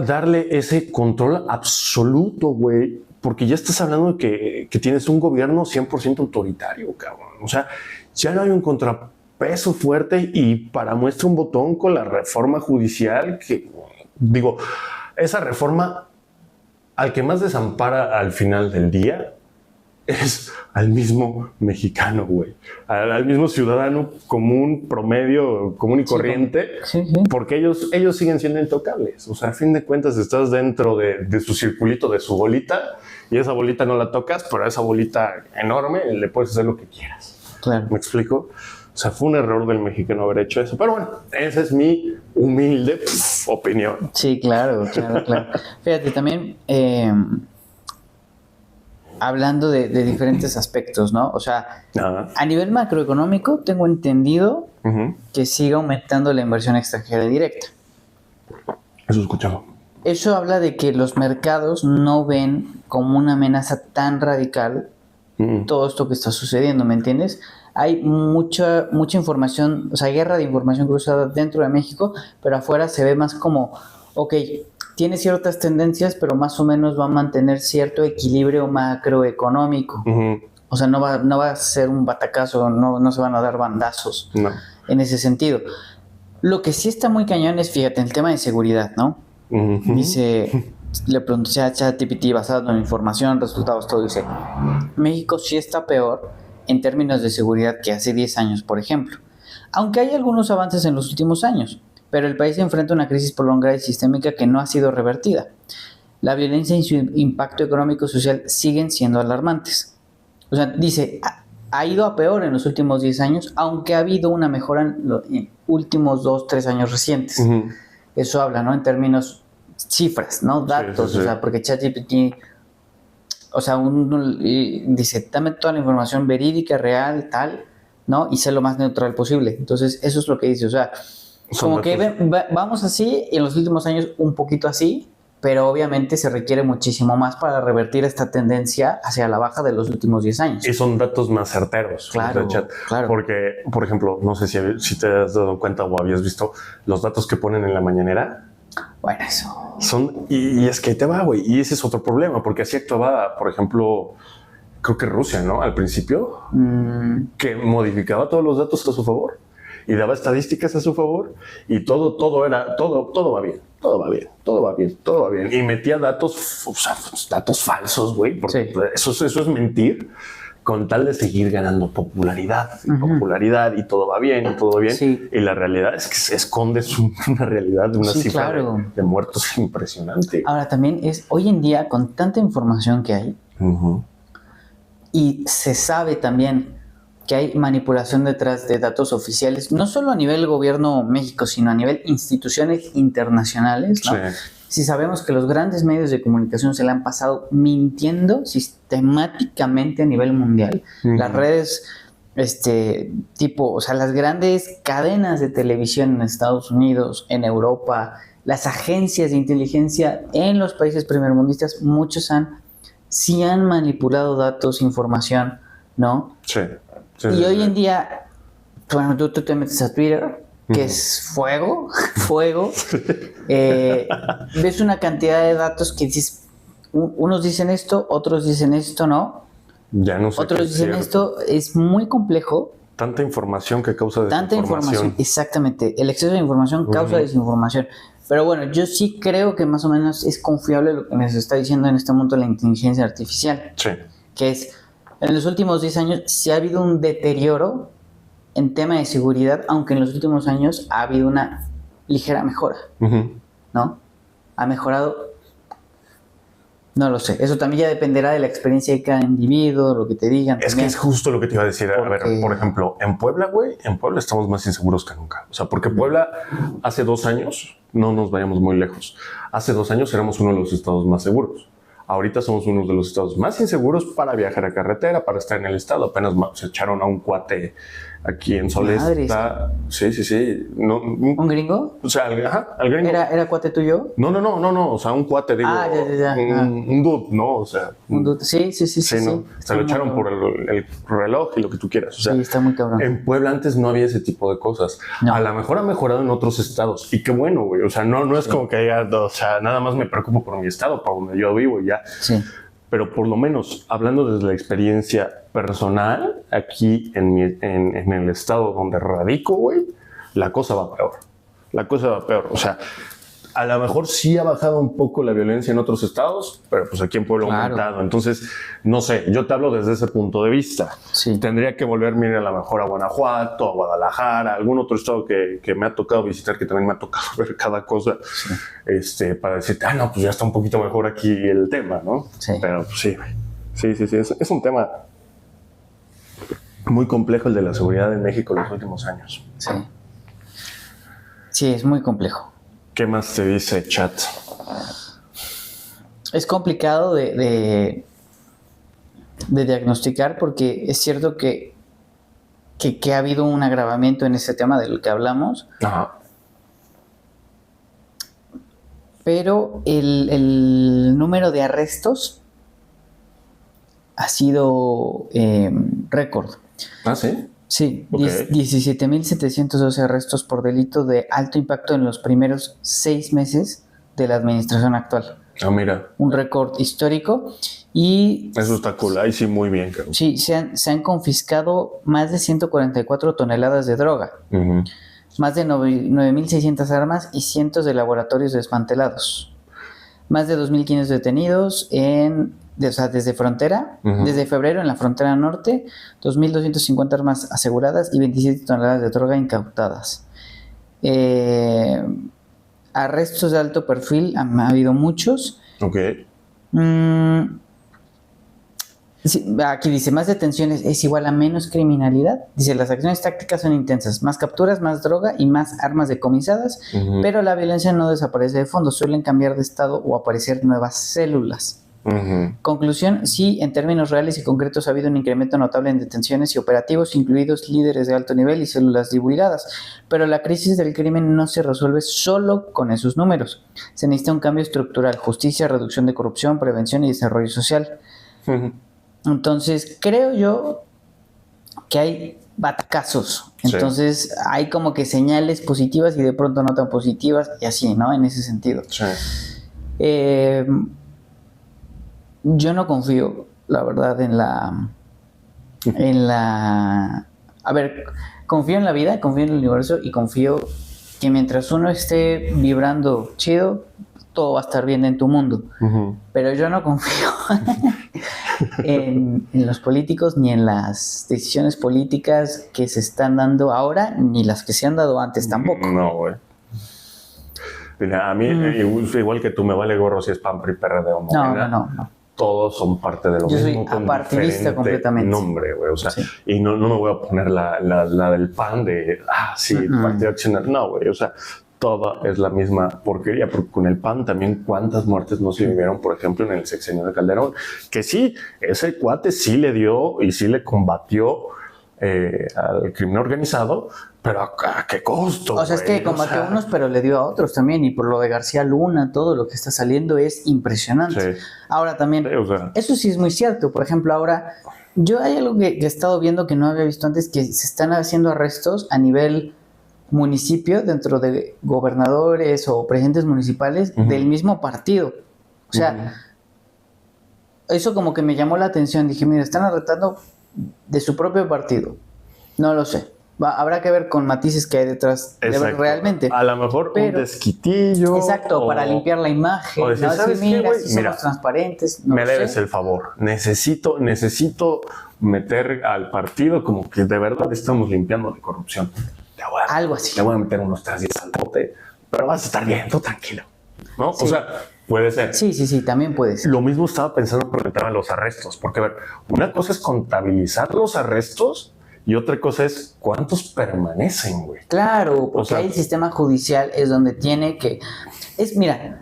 darle ese control absoluto, güey, porque ya estás hablando de que tienes un gobierno 100% autoritario, cabrón. O sea, ya no hay un contrapeso fuerte y para muestra un botón con la reforma judicial que, digo, esa reforma al que más desampara al final del día es al mismo mexicano, güey. Al mismo ciudadano común, promedio, común y corriente, Sí. porque ellos siguen siendo intocables. O sea, a fin de cuentas estás dentro de su circulito, de su bolita, y esa bolita no la tocas, pero a esa bolita enorme le puedes hacer lo que quieras. Claro. ¿Me explico? O sea, fue un error del mexicano haber hecho eso. Pero bueno, esa es mi humilde opinión. Sí, claro. Fíjate, también hablando de diferentes aspectos, ¿no? O sea, a nivel macroeconómico tengo entendido que sigue aumentando la inversión extranjera directa. Eso escuchaba. Eso habla de que los mercados no ven como una amenaza tan radical todo esto que está sucediendo, ¿me entiendes? Hay mucha información, o sea, guerra de información cruzada dentro de México, pero afuera se ve más como, ok, tiene ciertas tendencias, pero más o menos va a mantener cierto equilibrio macroeconómico. O sea, no va a ser un batacazo, no se van a dar bandazos en ese sentido. Lo que sí está muy cañón es, fíjate, el tema de seguridad, ¿no? Dice, le pregunté a ChatGPT basado en información, resultados, todo, dice, México sí está peor en términos de seguridad que hace 10 años, por ejemplo. Aunque hay algunos avances en los últimos años, pero el país enfrenta una crisis prolongada y sistémica que no ha sido revertida. La violencia y su impacto económico y social siguen siendo alarmantes. O sea, dice, ha ido a peor en los últimos 10 años, aunque ha habido una mejora en los últimos 2-3 años recientes. Eso habla, ¿no? En términos cifras, ¿no? Datos, sí. O sea, porque ChatGPT, o sea, dice, dame toda la información verídica, real, tal, ¿no? Y sé lo más neutral posible. Entonces, eso es lo que dice, o sea, como que vamos así, y en los últimos años un poquito así, pero obviamente se requiere muchísimo más para revertir esta tendencia hacia la baja de los últimos 10 años. Y son datos más certeros. Claro. Porque, por ejemplo, no sé si te has dado cuenta o habías visto los datos que ponen en la mañanera. Bueno, eso. Y es que ahí te va, güey. Y ese es otro problema, porque así actuaba, por ejemplo, creo que Rusia, ¿no? Al principio, que modificaba todos los datos a su favor y daba estadísticas a su favor y todo va bien. Todo va bien. Y metía datos, o sea, datos falsos, güey, porque eso es mentir con tal de seguir ganando popularidad y todo va bien. Sí. Y la realidad es que se esconde una realidad de una cifra de muertos impresionante. Ahora también hoy en día con tanta información que hay y se sabe también que hay manipulación detrás de datos oficiales, no solo a nivel gobierno México, sino a nivel instituciones internacionales, ¿no? Sí. Si sabemos que los grandes medios de comunicación se le han pasado mintiendo sistemáticamente a nivel mundial, las redes, o sea, las grandes cadenas de televisión en Estados Unidos, en Europa, las agencias de inteligencia en los países primermundistas, muchos sí han manipulado datos, información, ¿no? Sí. Y hoy en día, bueno, tú te metes a Twitter, que es fuego, ves una cantidad de datos que dices, unos dicen esto, otros dicen esto, ¿no? Ya no sé. Otros dicen esto, es muy complejo. Tanta información que causa desinformación. Tanta información, exactamente. El exceso de información causa desinformación. Pero bueno, yo sí creo que más o menos es confiable lo que nos está diciendo en este momento la inteligencia artificial. Sí. Que es, en los últimos 10 años sí ha habido un deterioro en tema de seguridad, aunque en los últimos años ha habido una ligera mejora. ¿no? ¿Ha mejorado? No lo sé. Eso también ya dependerá de la experiencia de cada individuo, lo que te digan. Es también. que es justo lo que te iba a decir. A ver, Porque- por ejemplo, en Puebla, güey, en Puebla estamos más inseguros que nunca. O sea, porque Puebla hace 2 años, no nos vayamos muy lejos, hace 2 años éramos uno de los estados más seguros. Ahorita somos uno de los estados más inseguros para viajar a carretera, para estar en el estado. Apenas se echaron a un cuate aquí en Solesta. Sí. No, ¿Un gringo? o sea, al gringo. ¿Era cuate tuyo? No. O sea, un cuate, digo. Ya. Un dude, ¿no? O sea. Sí. No. Se lo echaron por el reloj y lo que tú quieras. O sea, sí, está muy cabrón. en Puebla antes no había ese tipo de cosas. No. A lo mejor ha mejorado en otros estados. Y qué bueno, güey. O sea, no es como que haya, o sea, nada más me preocupo por mi estado, por donde yo vivo y ya. Sí. Pero por lo menos, hablando desde la experiencia personal, aquí en el estado donde radico, güey, la cosa va peor. O sea, a lo mejor sí ha bajado un poco la violencia en otros estados, pero pues aquí en Puebla ha aumentado. Entonces, no sé, yo te hablo desde ese punto de vista. Sí. Tendría que volverme a ir a lo mejor a Guanajuato, a Guadalajara, algún otro estado que me ha tocado visitar, que también me ha tocado ver cada cosa, para decirte, no, pues ya está un poquito mejor aquí el tema, ¿no? Sí. Pero pues sí, es un tema muy complejo el de la seguridad en México en los últimos años. Sí, es muy complejo. ¿Qué más te dice chat? Es complicado de diagnosticar porque es cierto que ha habido un agravamiento en ese tema del que hablamos, Ajá. pero el número de arrestos ha sido récord. ¿Ah, sí? Sí, Okay. 17.712 arrestos por delito de alto impacto en los primeros 6 meses de la administración actual. Ah, mira. Un récord histórico. Y eso está cool. Ahí sí, muy bien, Carlos. Sí, se han confiscado más de 144 toneladas de droga, más de 9.600 armas y cientos de laboratorios desmantelados. Más de 2.500 detenidos desde frontera, desde febrero en la frontera norte, 2.250 armas aseguradas y 27 toneladas de droga incautadas. Arrestos de alto perfil, ha habido muchos. Ok. Sí, aquí dice, más detenciones es igual a menos criminalidad. Dice, las acciones tácticas son intensas, más capturas, más droga y más armas decomisadas, pero la violencia no desaparece de fondo, suelen cambiar de estado o aparecer nuevas células. Conclusión, sí, en términos reales y concretos ha habido un incremento notable en detenciones y operativos, incluidos líderes de alto nivel y células divulgadas, pero la crisis del crimen no se resuelve solo con esos números. Se necesita un cambio estructural, justicia, reducción de corrupción, prevención y desarrollo social. Entonces, creo yo que hay batacazos. Entonces, hay como que señales positivas y de pronto no tan positivas y así, ¿no? En ese sentido. Sí. Yo no confío, la verdad, a ver, confío en la vida, confío en el universo y confío que mientras uno esté vibrando chido, todo va a estar bien en tu mundo. Pero yo no confío en los políticos ni en las decisiones políticas que se están dando ahora, ni las que se han dado antes tampoco. No, güey. Mira, a mí, igual que tú, me vale gorro si es PAN, PRI, PRD o Morena. No. Todos son parte de lo yo mismo. Yo soy apartidista completamente. Nombre, güey. O sea, y no me voy a poner la del PAN de, Partido Accionario. No, güey. O sea, toda es la misma porquería, porque con el PAN también cuántas muertes no se vivieron, por ejemplo, en el sexenio de Calderón, que sí, ese cuate sí le dio y sí le combatió al crimen organizado, pero ¿a qué costo? O sea, es que combatió a unos, pero le dio a otros también, y por lo de García Luna, todo lo que está saliendo es impresionante. Sí. Ahora también, eso sí es muy cierto. Por ejemplo, ahora, yo hay algo que he estado viendo que no había visto antes, que se están haciendo arrestos a nivel municipio dentro de gobernadores o presidentes municipales del mismo partido. O sea, eso como que me llamó la atención. Dije, mira, están arrestando de su propio partido. No lo sé. Habrá que ver con matices que hay detrás de ver realmente. A lo mejor un desquitillo. Exacto, para limpiar la imagen. O decir, ¿no? ¿Sabes qué, güey? Si somos transparentes. No me debes el favor. Necesito meter al partido como que de verdad estamos limpiando de corrupción. Algo así. Le voy a meter unos 3 días al bote, pero vas a estar bien, tú tranquilo. ¿no? Sí. O sea, puede ser. Sí, también puede ser. Lo mismo estaba pensando con el tema de los arrestos, porque a ver, una cosa es contabilizar los arrestos y otra cosa es cuántos permanecen, güey. Claro, porque O sea, ahí el sistema judicial es donde tiene que... Mira,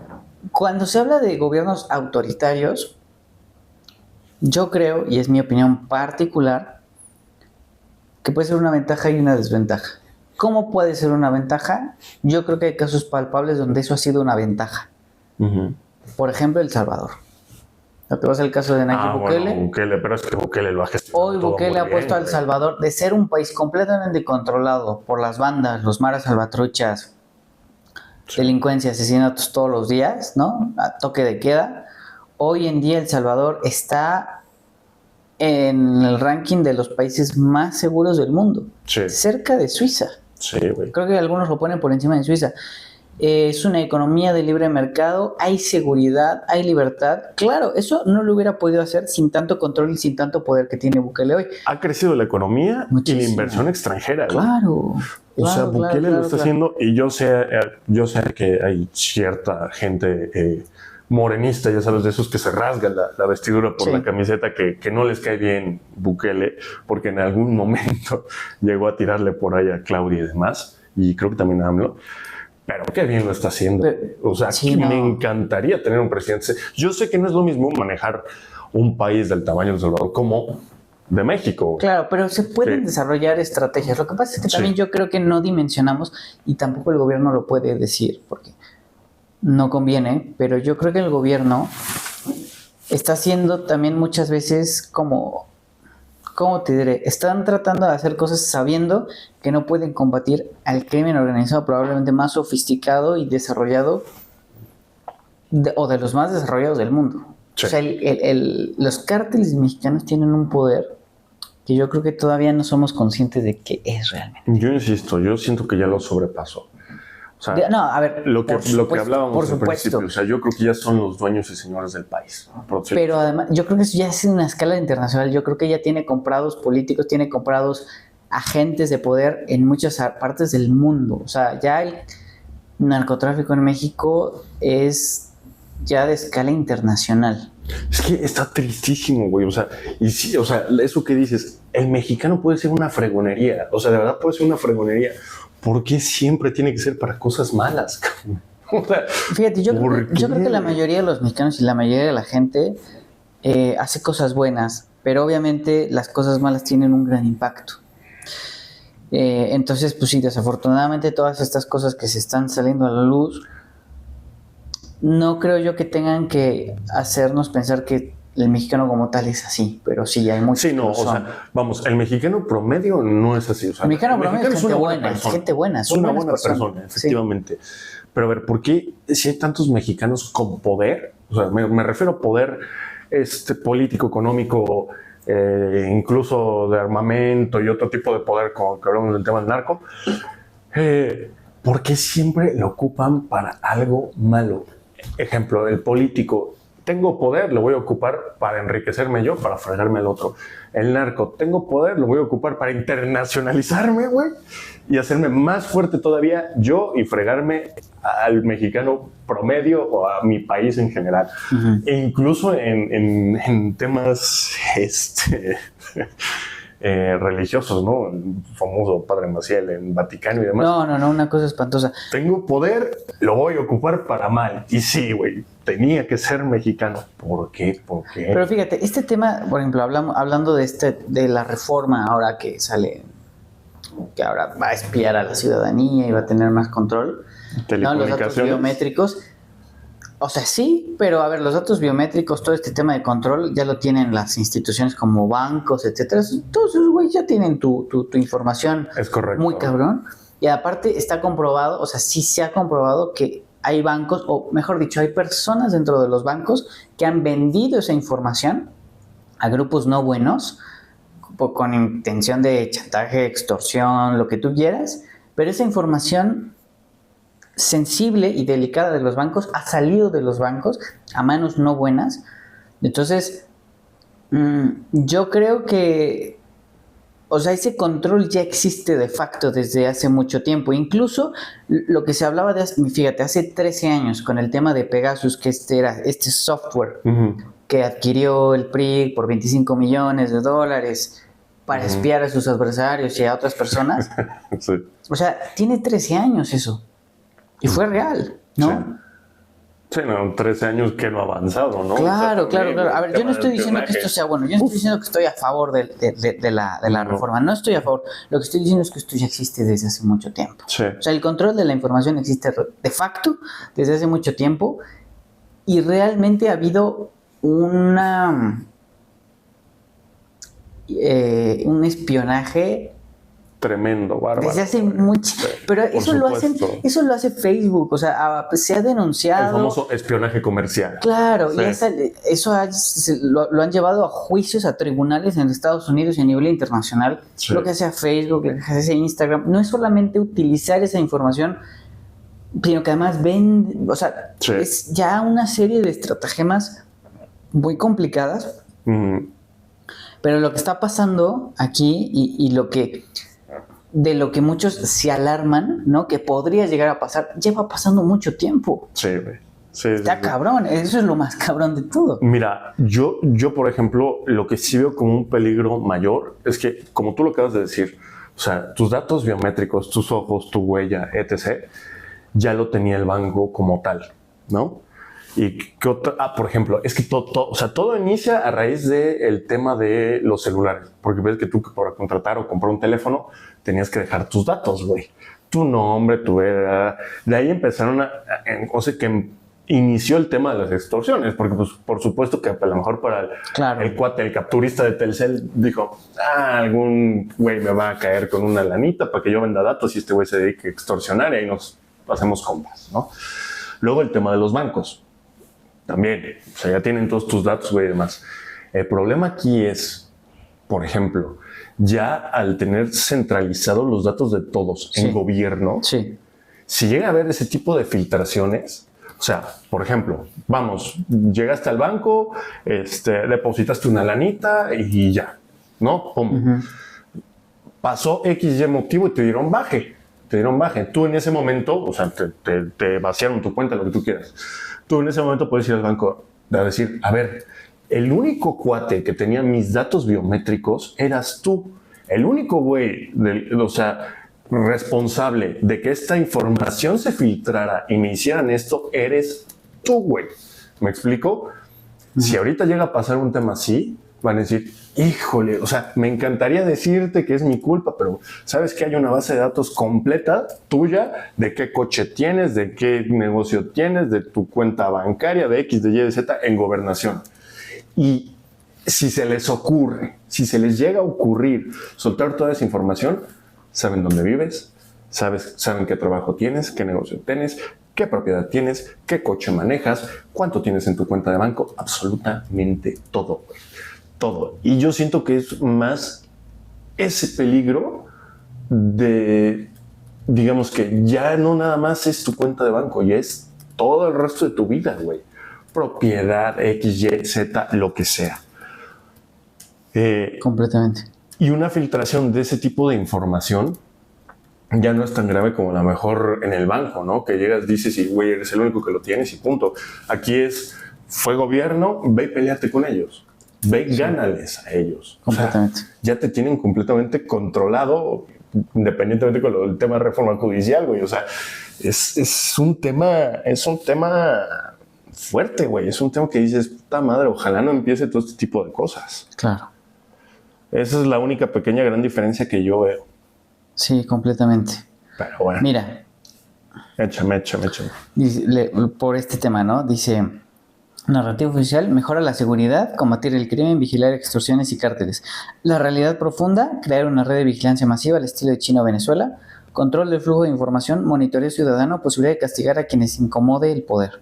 cuando se habla de gobiernos autoritarios, yo creo, y es mi opinión particular, que puede ser una ventaja y una desventaja. ¿Cómo puede ser una ventaja? Yo creo que hay casos palpables donde eso ha sido una ventaja. uh-huh. Por ejemplo, El Salvador. ¿Te vas al caso de Nayib Bukele? Bueno, Bukele, pero es que Bukele lo ha gestionado Hoy todo Bukele muy ha puesto a bien, El Salvador de ser un país completamente controlado por las bandas, los maras salvatruchas, delincuencia, asesinatos todos los días, ¿no? A toque de queda. Hoy en día El Salvador está en el ranking de los países más seguros del mundo, Sí. cerca de Suiza. Sí, güey. Creo que algunos lo ponen por encima de Suiza. Es una economía de libre mercado, hay seguridad, hay libertad. Claro, eso no lo hubiera podido hacer sin tanto control y sin tanto poder que tiene Bukele hoy. Ha crecido la economía Muchísimo. y la inversión extranjera, güey. Claro. O sea, Bukele lo está haciendo y yo sé que hay cierta gente morenista, ya sabes, de esos que se rasgan la vestidura por la camiseta, que no les cae bien Bukele, porque en algún momento llegó a tirarle por ahí a Claudia y demás, y creo que también a AMLO. Pero qué bien lo está haciendo. O sea, me encantaría tener un presidente. Yo sé que no es lo mismo manejar un país del tamaño de El Salvador como de México. Claro, pero se pueden desarrollar estrategias. Lo que pasa es que también yo creo que no dimensionamos, y tampoco el gobierno lo puede decir, porque no conviene, pero yo creo que el gobierno está haciendo también muchas veces como... ¿Cómo te diré? Están tratando de hacer cosas sabiendo que no pueden combatir al crimen organizado probablemente más sofisticado y desarrollado o de los más desarrollados del mundo. Sí. O sea, los cárteles mexicanos tienen un poder que yo creo que todavía no somos conscientes de qué es realmente. Yo insisto, yo siento que ya lo sobrepasó. O sea, no, a ver, lo que hablábamos al principio, o sea, yo creo que ya son los dueños y señores del país. Pero además, yo creo que eso ya es en una escala internacional. Yo creo que ya tiene comprados políticos, tiene comprados agentes de poder en muchas partes del mundo. O sea, ya el narcotráfico en México es ya de escala internacional. Es que está tristísimo, güey. O sea, y sí, o sea, eso que dices, el mexicano puede ser una fregonería. O sea, de verdad puede ser una fregonería. ¿Por qué siempre tiene que ser para cosas malas? O sea, fíjate, yo creo que la mayoría de los mexicanos y la mayoría de la gente hace cosas buenas, pero obviamente las cosas malas tienen un gran impacto. Entonces, pues sí, desafortunadamente todas estas cosas que se están saliendo a la luz, no creo yo que tengan que hacernos pensar que el mexicano como tal es así, pero sí, hay muchos. Sí, no, o sea, vamos, el mexicano promedio no es así. O sea, el mexicano promedio es gente buena, es gente buena. Es una buena persona, efectivamente. Sí. Pero a ver, ¿por qué si hay tantos mexicanos con poder? O sea, me refiero a poder político, económico, incluso de armamento y otro tipo de poder, como que hablamos del tema del narco. ¿Por qué siempre lo ocupan para algo malo? Ejemplo, el político. Tengo poder, lo voy a ocupar para enriquecerme yo, para fregarme al otro. El narco, tengo poder, lo voy a ocupar para internacionalizarme, güey, y hacerme más fuerte todavía yo y fregarme al mexicano promedio o a mi país en general. Uh-huh. E incluso en temas religiosos, ¿no? El famoso Padre Maciel en Vaticano y demás. No, una cosa espantosa. Tengo poder, lo voy a ocupar para mal. Y sí, güey, tenía que ser mexicano. ¿Por qué? Pero fíjate, este tema, por ejemplo, hablando de la reforma ahora que sale, que ahora va a espiar a la ciudadanía y va a tener más control. Telecomunicaciones. ¿No? Los datos biométricos. O sea, sí, pero a ver, los datos biométricos, todo este tema de control ya lo tienen las instituciones como bancos, etcétera. Todos esos güeyes ya tienen tu información. Es correcto. Muy cabrón. Y aparte está comprobado, o sea, sí se ha comprobado que hay bancos, o mejor dicho, hay personas dentro de los bancos que han vendido esa información a grupos no buenos con intención de chantaje, extorsión, lo que tú quieras, pero esa información sensible y delicada de los bancos ha salido de los bancos a manos no buenas. Entonces, yo creo que O sea, ese control ya existe de facto desde hace mucho tiempo. Incluso lo que se hablaba fíjate, hace 13 años con el tema de Pegasus, que era este software que adquirió el PRI por $25 millones para espiar a sus adversarios y a otras personas. Sí. O sea, tiene 13 años eso. Y fue real, ¿no? Sí. Sí, no, 13 años que no ha avanzado, ¿no? Claro, o sea, claro. A ver, yo no estoy diciendo que esto sea bueno. Yo no estoy diciendo que estoy a favor de la reforma. No estoy a favor. Lo que estoy diciendo es que esto ya existe desde hace mucho tiempo. Sí. O sea, el control de la información existe de facto desde hace mucho tiempo y realmente ha habido un espionaje tremendo, bárbaro. desde hace mucho, pero eso lo hace Facebook, o sea, se ha denunciado. El famoso espionaje comercial. Claro, Sí. y lo han llevado a juicios, a tribunales en Estados Unidos y a nivel internacional. Sí. Lo que hace Facebook, lo que hace Instagram, no es solamente utilizar esa información, sino que además o sea, Sí. es ya una serie de estratagemas muy complicadas. Pero lo que está pasando aquí y de lo que muchos se alarman, ¿no? Que podría llegar a pasar, lleva pasando mucho tiempo. Sí, güey. Sí, Está cabrón, eso es lo más cabrón de todo. Mira, yo, por ejemplo, lo que sí veo como un peligro mayor es que, como tú lo acabas de decir, o sea, tus datos biométricos, tus ojos, tu huella, etc., ya lo tenía el banco como tal, ¿no? Y que por ejemplo, es que todo inicia a raíz del tema de los celulares, porque ves que tú para contratar o comprar un teléfono tenías que dejar tus datos, güey, tu nombre, tu edad. De ahí empezaron o sea, que inició el tema de las extorsiones, porque pues por supuesto que a lo mejor para el cuate, el capturista de Telcel dijo, algún güey me va a caer con una lanita para que yo venda datos y este güey se dedique a extorsionar y ahí nos hacemos compas, ¿no? Luego el tema de los bancos. También, o sea, ya tienen todos tus datos, güey, y demás. El problema aquí es, por ejemplo, ya al tener centralizados los datos de todos en gobierno, si llega a haber ese tipo de filtraciones, o sea, por ejemplo, vamos, llegaste al banco, depositaste una lanita y ya, ¿no? Pum. Pasó XY motivo y te dieron baje. Tú en ese momento, o sea, te vaciaron tu cuenta, lo que tú quieras. Tú en ese momento puedes ir al banco a decir, a ver, el único cuate que tenía mis datos biométricos eras tú. El único güey, o sea, responsable de que esta información se filtrara y me hicieran esto, eres tú, güey. ¿Me explico? Si ahorita llega a pasar un tema así, van a decir, híjole, o sea, me encantaría decirte que es mi culpa, pero sabes que hay una base de datos completa tuya de qué coche tienes, de qué negocio tienes, de tu cuenta bancaria, de X, de Y, de Z en gobernación. Y si se les llega a ocurrir soltar toda esa información, saben dónde vives, saben qué trabajo tienes, qué negocio tienes, qué propiedad tienes, qué coche manejas, cuánto tienes en tu cuenta de banco, absolutamente todo, güey. Todo. Y yo siento que es más ese peligro de, digamos que ya no nada más es tu cuenta de banco, ya es todo el resto de tu vida, güey. Propiedad, X, Y, Z, lo que sea. Completamente. Y una filtración de ese tipo de información ya no es tan grave como a lo mejor en el banco, ¿no? Que llegas, dices y güey, eres el único que lo tienes y punto. Aquí fue gobierno, ve y peleate con ellos. Ve y gánales a ellos. Completamente. O sea, ya te tienen completamente controlado, independientemente con el tema de reforma judicial, güey. O sea, es un tema fuerte, güey. Es un tema que dices, puta madre, ojalá no empiece todo este tipo de cosas. Claro. Esa es la única pequeña gran diferencia que yo veo. Sí, completamente. Pero bueno. Mira. Échame. Dice, por este tema, ¿no? Dice, narrativa oficial, mejora la seguridad, combatir el crimen, vigilar extorsiones y cárteles. La realidad profunda, crear una red de vigilancia masiva al estilo de China o Venezuela, control del flujo de información, monitoreo ciudadano, posibilidad de castigar a quienes incomode el poder.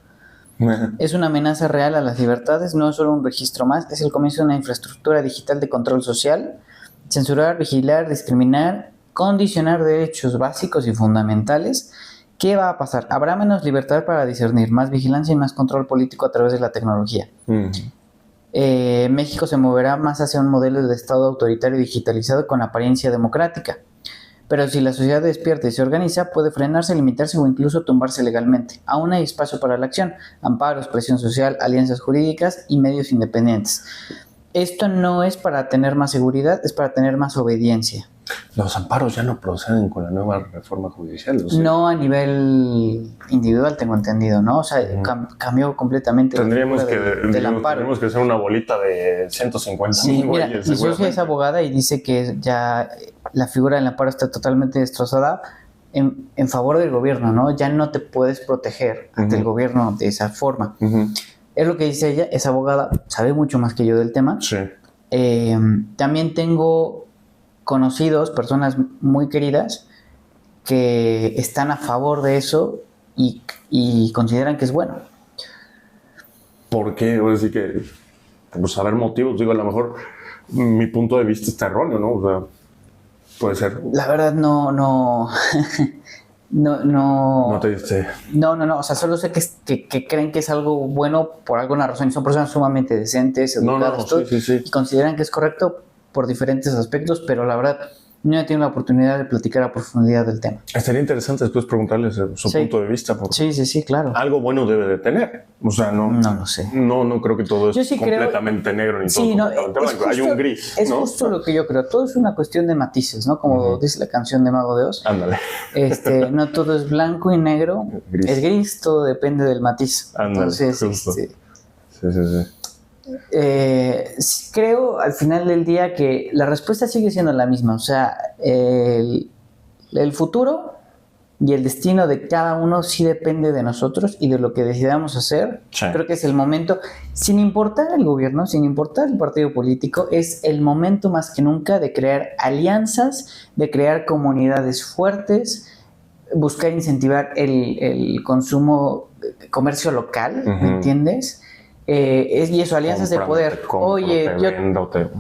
Es una amenaza real a las libertades, no es solo un registro más, es el comienzo de una infraestructura digital de control social, censurar, vigilar, discriminar, condicionar derechos básicos y fundamentales. ¿Qué va a pasar? Habrá menos libertad para discernir, más vigilancia y más control político a través de la tecnología. México se moverá más hacia un modelo de Estado autoritario digitalizado con apariencia democrática. Pero si la sociedad despierta y se organiza, puede frenarse, limitarse o incluso tumbarse legalmente. Aún hay espacio para la acción, amparos, presión social, alianzas jurídicas y medios independientes. Esto no es para tener más seguridad, es para tener más obediencia. Los amparos ya no proceden con la nueva reforma judicial, ¿o sí? No a nivel individual, tengo entendido, ¿no? O sea, cambió completamente Tendríamos del amparo. Tendríamos que hacer una bolita de 150 Sí, mira, güeyes, mi socia es abogada y dice que ya la figura del amparo está totalmente destrozada en favor del gobierno, ¿no? Ya no te puedes proteger ante el gobierno de esa forma. Es lo que dice ella, es abogada, sabe mucho más que yo del tema. Sí. También tengo conocidos, personas muy queridas, que están a favor de eso y consideran que es bueno. ¿Por qué? Ahora sí que, pues, saber motivos. Digo, a lo mejor mi punto de vista está erróneo, ¿no? O sea, puede ser. La verdad no... No te dice. No. O sea, solo sé que creen que es algo bueno por alguna razón. Y son personas sumamente decentes, educadas, sí. Y consideran que es correcto por diferentes aspectos, pero la verdad no he tenido la oportunidad de platicar a profundidad del tema. Estaría interesante después preguntarles su punto de vista. Sí, claro. Algo bueno debe de tener. O sea, no lo sé. No creo que todo es completamente negro ni todo completamente blanco. Hay un gris, es ¿no? justo lo que yo creo. Todo es una cuestión de matices, ¿no? Como dice la canción de Mago de Oz. Ándale. No todo es blanco y negro. Es gris, todo depende del matiz. Ándale, entonces, justo. Sí. Creo al final del día que la respuesta sigue siendo la misma. O sea, el futuro y el destino de cada uno sí depende de nosotros y de lo que decidamos hacer. Sí. Creo que es el momento, sin importar el gobierno, sin importar el partido político, es el momento más que nunca de crear alianzas, de crear comunidades fuertes, buscar incentivar el consumo, comercio local, ¿me entiendes? Y eso, alianzas de poder. Oye,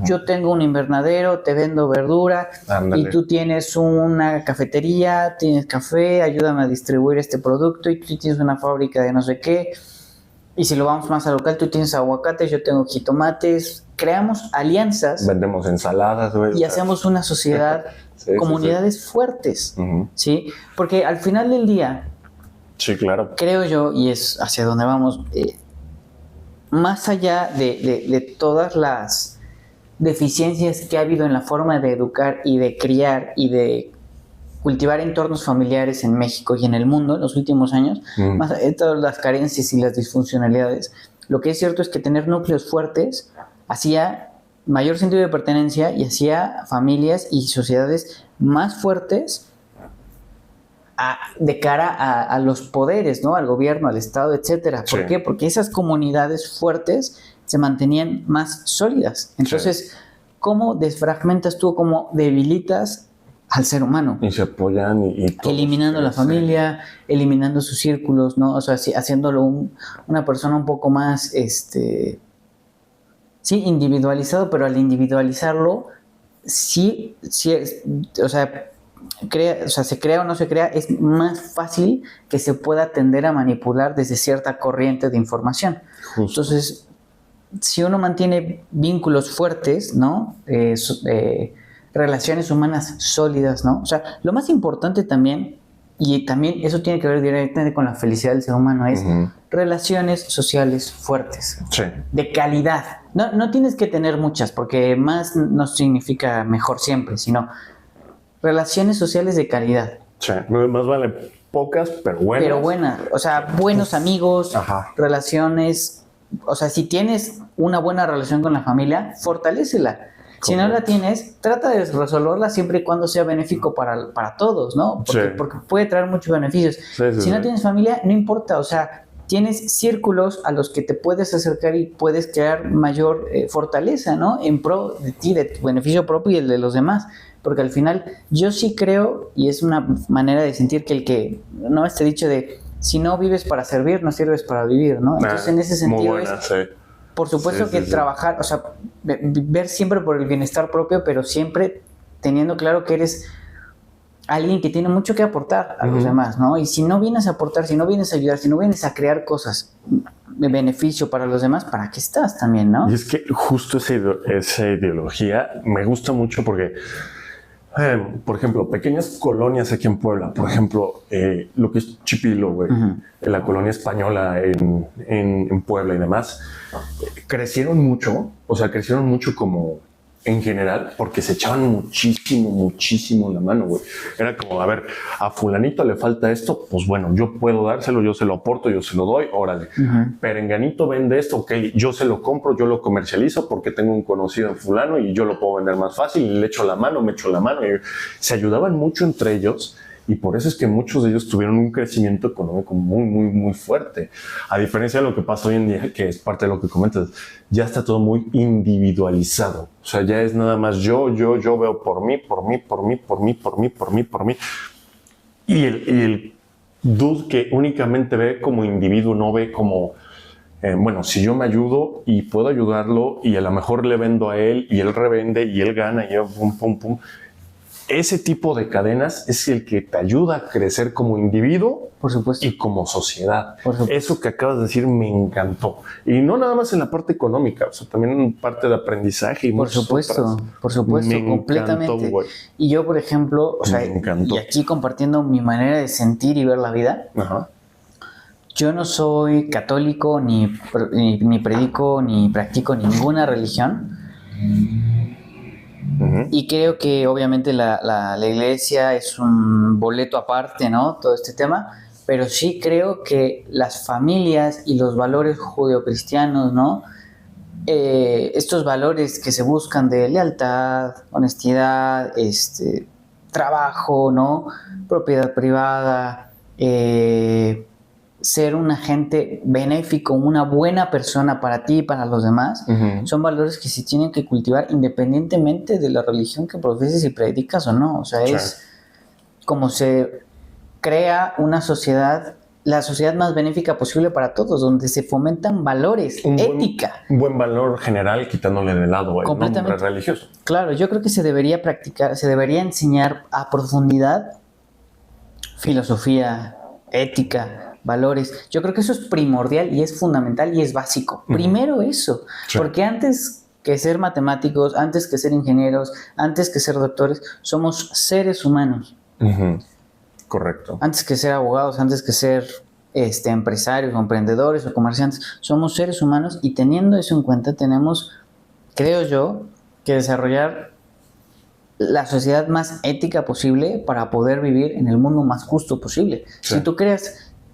yo tengo un invernadero, te vendo verdura. Ándale. Y tú tienes una cafetería, tienes café, ayúdame a distribuir este producto, y tú tienes una fábrica de no sé qué. Y si lo vamos más a local, tú tienes aguacates, yo tengo jitomates. Creamos alianzas. Vendemos ensaladas, güey. Y hacemos una sociedad, comunidades fuertes, ¿sí? Porque al final del día, sí, claro, creo yo, y es hacia donde vamos, más allá de todas las deficiencias que ha habido en la forma de educar y de criar y de cultivar entornos familiares en México y en el mundo en los últimos años, más allá de todas las carencias y las disfuncionalidades, lo que es cierto es que tener núcleos fuertes hacía mayor sentido de pertenencia y hacía familias y sociedades más fuertes de cara a los poderes, ¿no? Al gobierno, al Estado, etcétera. ¿Por qué? Porque esas comunidades fuertes se mantenían más sólidas. Entonces, ¿cómo desfragmentas tú, cómo debilitas al ser humano? Y se apoyan y todos, eliminando la familia, eliminando sus círculos, ¿no? O sea, haciéndolo una persona un poco más, individualizado, pero al individualizarlo, o sea, se crea o no se crea, es más fácil que se pueda tender a manipular desde cierta corriente de información. Justo. Entonces, si uno mantiene vínculos fuertes, ¿no? Relaciones humanas sólidas, ¿no? O sea, lo más importante también, y también eso tiene que ver directamente con la felicidad del ser humano, es relaciones sociales fuertes, de calidad. No tienes que tener muchas, porque más no significa mejor siempre, sino relaciones sociales de calidad. Sí, más vale pocas, pero buenas. Pero buenas, o sea, buenos amigos, relaciones. O sea, si tienes una buena relación con la familia, fortalécela. Correcto. Si no la tienes, trata de resolverla siempre y cuando sea benéfico para todos, ¿no? Porque puede traer muchos beneficios. Si no tienes familia, no importa, o sea, tienes círculos a los que te puedes acercar y puedes crear mayor fortaleza, ¿no? En pro de ti, de tu beneficio propio y el de los demás. Porque al final yo sí creo, y es una manera de sentir que no este dicho de si no vives para servir, no sirves para vivir, ¿no? Entonces en ese sentido por supuesto que trabajar, o sea, ver siempre por el bienestar propio, pero siempre teniendo claro que eres alguien que tiene mucho que aportar a los demás, ¿no? Y si no vienes a aportar, si no vienes a ayudar, si no vienes a crear cosas de beneficio para los demás, ¿para qué estás también, no? Y es que justo esa ideología me gusta mucho porque, por ejemplo, pequeñas colonias aquí en Puebla, por ejemplo, lo que es Chipilo, güey, la colonia española en Puebla y demás, crecieron mucho como en general, porque se echaban muchísimo la mano, güey. Era como, a ver, a fulanito le falta esto, pues bueno, yo puedo dárselo, yo se lo aporto, yo se lo doy, órale. Perenganito vende esto, ok, yo se lo compro, yo lo comercializo porque tengo un conocido en fulano y yo lo puedo vender más fácil, y le echo la mano, me echo la mano. Y se ayudaban mucho entre ellos. Y por eso es que muchos de ellos tuvieron un crecimiento económico muy fuerte. A diferencia de lo que pasa hoy en día, que es parte de lo que comentas, ya está todo muy individualizado. O sea, ya es nada más yo veo por mí. Y el dude que únicamente ve como individuo, no ve como, bueno, si yo me ayudo y puedo ayudarlo y a lo mejor le vendo a él y él revende y él gana y yo pum. Ese tipo de cadenas es el que te ayuda a crecer como individuo, por supuesto, y como sociedad. Eso que acabas de decir me encantó. Y no nada más en la parte económica, o sea, también en parte de aprendizaje y por supuesto, completamente. Encantó, y yo, por ejemplo, o sea, y aquí compartiendo mi manera de sentir y ver la vida, yo no soy católico, ni predico, ni practico ninguna religión. Y creo que obviamente la iglesia es un boleto aparte, ¿no? Todo este tema, pero sí creo que las familias y los valores judeocristianos, ¿no? Estos valores que se buscan de lealtad, honestidad, trabajo, ¿no? Propiedad privada, ser un agente benéfico, una buena persona para ti y para los demás, son valores que se tienen que cultivar independientemente de la religión que profeses y predicas o no. O sea, es como se crea una sociedad, la sociedad más benéfica posible para todos, donde se fomentan valores, ética. Un buen valor general, quitándole de lado el nombre religioso. Claro, yo creo que se debería practicar, se debería enseñar a profundidad filosofía, ética, valores. Yo creo que eso es primordial y es fundamental y es básico. Primero eso, porque antes que ser matemáticos, antes que ser ingenieros, antes que ser doctores, somos seres humanos. Correcto. Antes que ser abogados, antes que ser empresarios, o emprendedores o comerciantes, somos seres humanos, y teniendo eso en cuenta tenemos, creo yo, que desarrollar la sociedad más ética posible para poder vivir en el mundo más justo posible.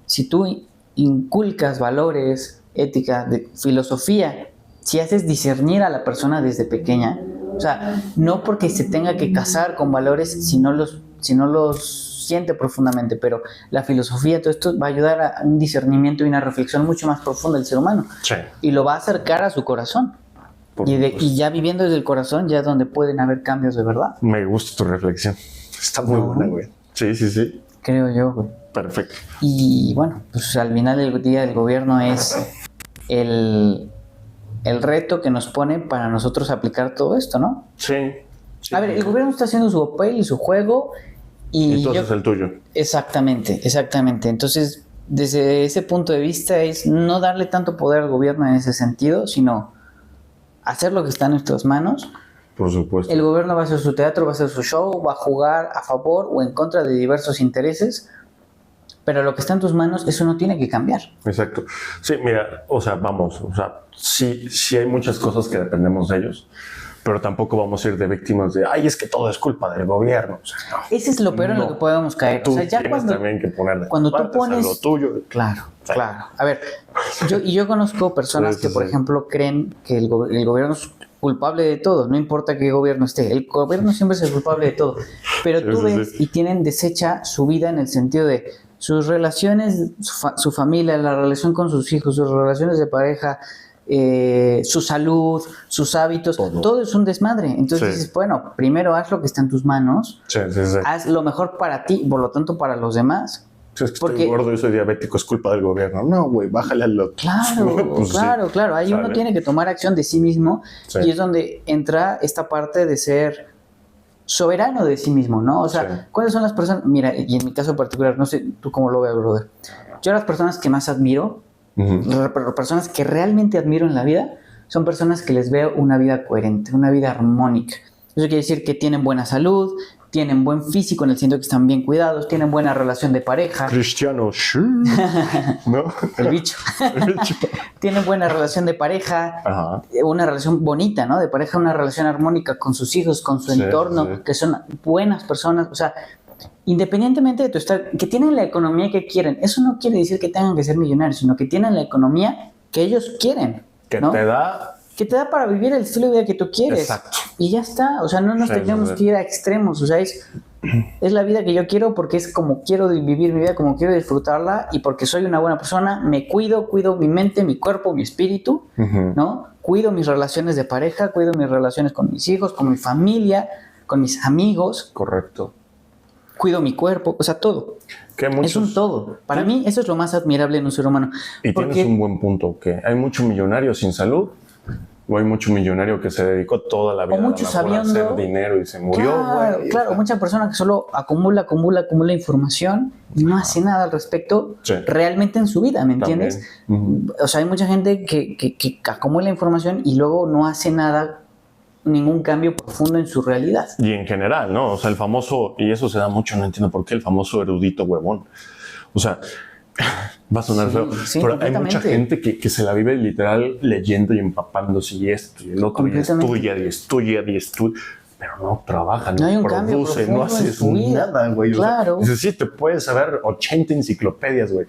Si tú inculcas valores, ética, filosofía, si haces discernir a la persona desde pequeña, o sea, no porque se tenga que casar con valores si no los siente profundamente, pero la filosofía, todo esto va a ayudar a un discernimiento y una reflexión mucho más profunda del ser humano. Y lo va a acercar a su corazón. Y ya viviendo desde el corazón, ya es donde pueden haber cambios de verdad. Me gusta tu reflexión. Está muy buena, güey. Sí. Creo yo, güey. Perfecto. Y bueno, pues al final del día el gobierno es el reto que nos pone para nosotros aplicar todo esto, ¿no? Sí. A ver, el gobierno está haciendo su papel y su juego. Y entonces es el tuyo. Exactamente. Entonces, desde ese punto de vista es no darle tanto poder al gobierno en ese sentido, sino hacer lo que está en nuestras manos. Por supuesto. El gobierno va a hacer su teatro, va a hacer su show, va a jugar a favor o en contra de diversos intereses, pero lo que está en tus manos, eso no tiene que cambiar. Exacto. Sí, mira, sí hay muchas cosas que dependemos de ellos, pero tampoco vamos a ir de víctimas de, es que todo es culpa del gobierno. O sea, no. Ese es lo peor en lo que podemos caer. Tú ya tienes también que poner cuando tú pones lo tuyo. Claro. A ver, yo conozco personas que, por ejemplo, creen que el gobierno es culpable de todo, no importa qué gobierno esté. El gobierno siempre es el culpable de todo. Pero tú ves y tienen deshecha su vida en el sentido de sus relaciones, su familia, la relación con sus hijos, sus relaciones de pareja, su salud, sus hábitos, todo es un desmadre. Entonces dices, bueno, primero haz lo que está en tus manos, haz lo mejor para ti y por lo tanto para los demás. Es que estoy gordo y soy diabético, es culpa del gobierno. No, güey, bájale al otro. Claro. Ahí uno tiene que tomar acción de sí mismo y es donde entra esta parte de ser soberano de sí mismo, ¿no? O sea, Sí. ¿cuáles son las personas? Mira, y en mi caso particular, no sé tú cómo lo veas, brother. Yo las personas que más admiro, las personas que realmente admiro en la vida, son personas que les veo una vida coherente, una vida armónica. Eso quiere decir que tienen buena salud, tienen buen físico en el sentido que están bien cuidados, tienen buena relación de pareja. Cristiano, ¿no? El bicho. Tienen buena relación de pareja, Ajá. una relación bonita, ¿no? De pareja, una relación armónica con sus hijos, con su entorno, que son buenas personas, o sea, independientemente de tu estado, que tienen la economía que quieren. Eso no quiere decir que tengan que ser millonarios, sino que tienen la economía que ellos quieren, Que ¿no? te da para vivir el estilo de vida que tú quieres. Exacto. Y ya está, o sea, no nos tenemos que ir a extremos, o sea, es la vida que yo quiero porque es como quiero vivir mi vida, como quiero disfrutarla y porque soy una buena persona, me cuido mi mente, mi cuerpo, mi espíritu, ¿no? Cuido mis relaciones de pareja, cuido mis relaciones con mis hijos, con mi familia, con mis amigos. Correcto. Cuido mi cuerpo, o sea, todo. Es un todo. Para mí eso es lo más admirable en un ser humano. Y tienes un buen punto, que hay mucho millonario sin salud, o hay mucho millonario que se dedicó toda la vida a hacer dinero y se murió, güey. Claro, mucha persona que solo acumula información y no hace nada al respecto realmente en su vida, ¿me entiendes? O sea, hay mucha gente que acumula información y luego no hace nada, ningún cambio profundo en su realidad. Y en general, ¿no? O sea, el famoso, y eso se da mucho, no entiendo por qué, el famoso erudito huevón. O sea, va a sonar feo, pero hay mucha gente que se la vive literal leyendo y empapándose y esto y el otro, y estudia, pero no trabaja, no produce, no haces nada, güey. Claro. O sea, sí, te puedes saber 80 enciclopedias, güey.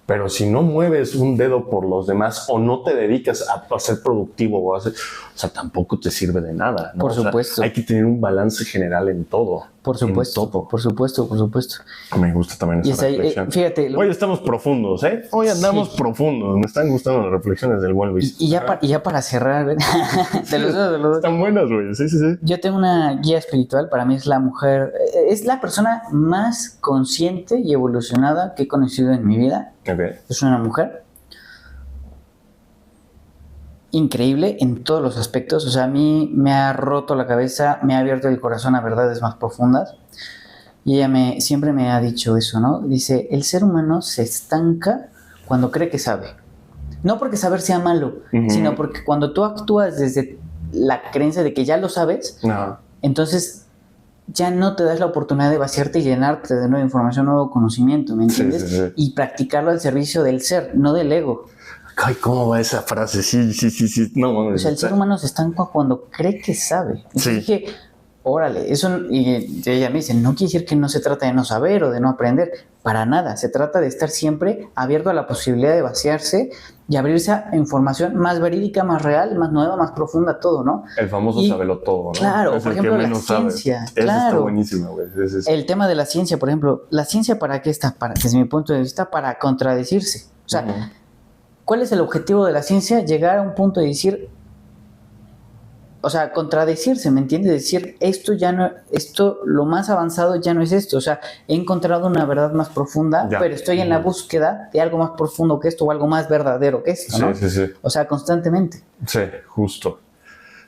Pero si no mueves un dedo por los demás o no te dedicas a ser productivo o sea, tampoco te sirve de nada, ¿no? Por supuesto. O sea, hay que tener un balance general en todo. Por supuesto. Por supuesto. Me gusta también esa reflexión. Fíjate. Hoy estamos profundos, ¿eh? Hoy andamos profundos. Me están gustando las reflexiones del buen Luis. Y ya para cerrar, güey. Están buenas, güey. Sí. Yo tengo una guía espiritual. Para mí es la mujer, es la persona más consciente y evolucionada que he conocido en mi vida. Okay. Es una mujer increíble en todos los aspectos. O sea, a mí me ha roto la cabeza, me ha abierto el corazón a verdades más profundas. Y ella siempre me ha dicho eso, ¿no? Dice, el ser humano se estanca cuando cree que sabe. No porque saber sea malo, sino porque cuando tú actúas desde la creencia de que ya lo sabes, entonces ya no te das la oportunidad de vaciarte y llenarte de nueva información, nuevo conocimiento, ¿me entiendes? Sí. Y practicarlo al servicio del ser, no del ego. Ay, ¿cómo va esa frase? Sí. No, o sea, el ser humano se estanca cuando cree que sabe. Entonces dije, órale, eso, y ella me dice, no quiere decir que no se trata de no saber o de no aprender, para nada, se trata de estar siempre abierto a la posibilidad de vaciarse y abrirse a información más verídica, más real, más nueva, más profunda, todo, ¿no? El famoso sabelo todo, ¿no? Claro, por ejemplo, la ciencia. Eso está buenísimo, güey. El tema de la ciencia, por ejemplo, ¿la ciencia para qué está? Desde mi punto de vista, para contradecirse. O sea, ¿cuál es el objetivo de la ciencia? Llegar a un punto de decir, o sea, contradecirse, ¿me entiendes? Decir, esto lo más avanzado ya no es esto. O sea, he encontrado una verdad más profunda, pero estoy en la búsqueda de algo más profundo que esto o algo más verdadero que esto, ¿no? Sí. O sea, constantemente. Sí, justo.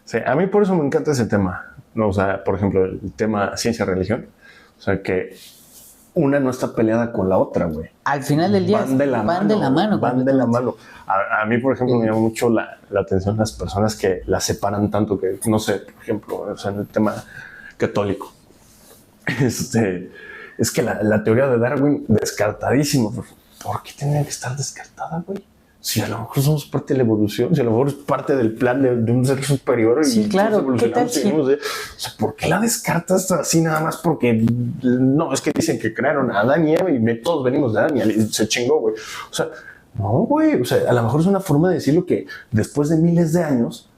Sí, a mí por eso me encanta ese tema, ¿no? O sea, por ejemplo, el tema ciencia-religión. O sea, que una no está peleada con la otra, güey. Al final del día van de la mano. Van de la mano. A mí, por ejemplo, me llama mucho la atención las personas que las separan tanto que, no sé, por ejemplo, o sea, en el tema católico. Es que la teoría de Darwin, descartadísimo. ¿Por qué tendría que estar descartada, güey? Si a lo mejor somos parte de la evolución, si a lo mejor es parte del plan de un ser superior. Sí, claro. ¿Qué tal si? O sea, ¿por qué la descartas así nada más? Porque no, es que dicen que crearon a Adán y Eva y todos venimos de Adán y se chingó, güey. O sea, no, güey. O sea, a lo mejor es una forma de decirlo que después de miles de años,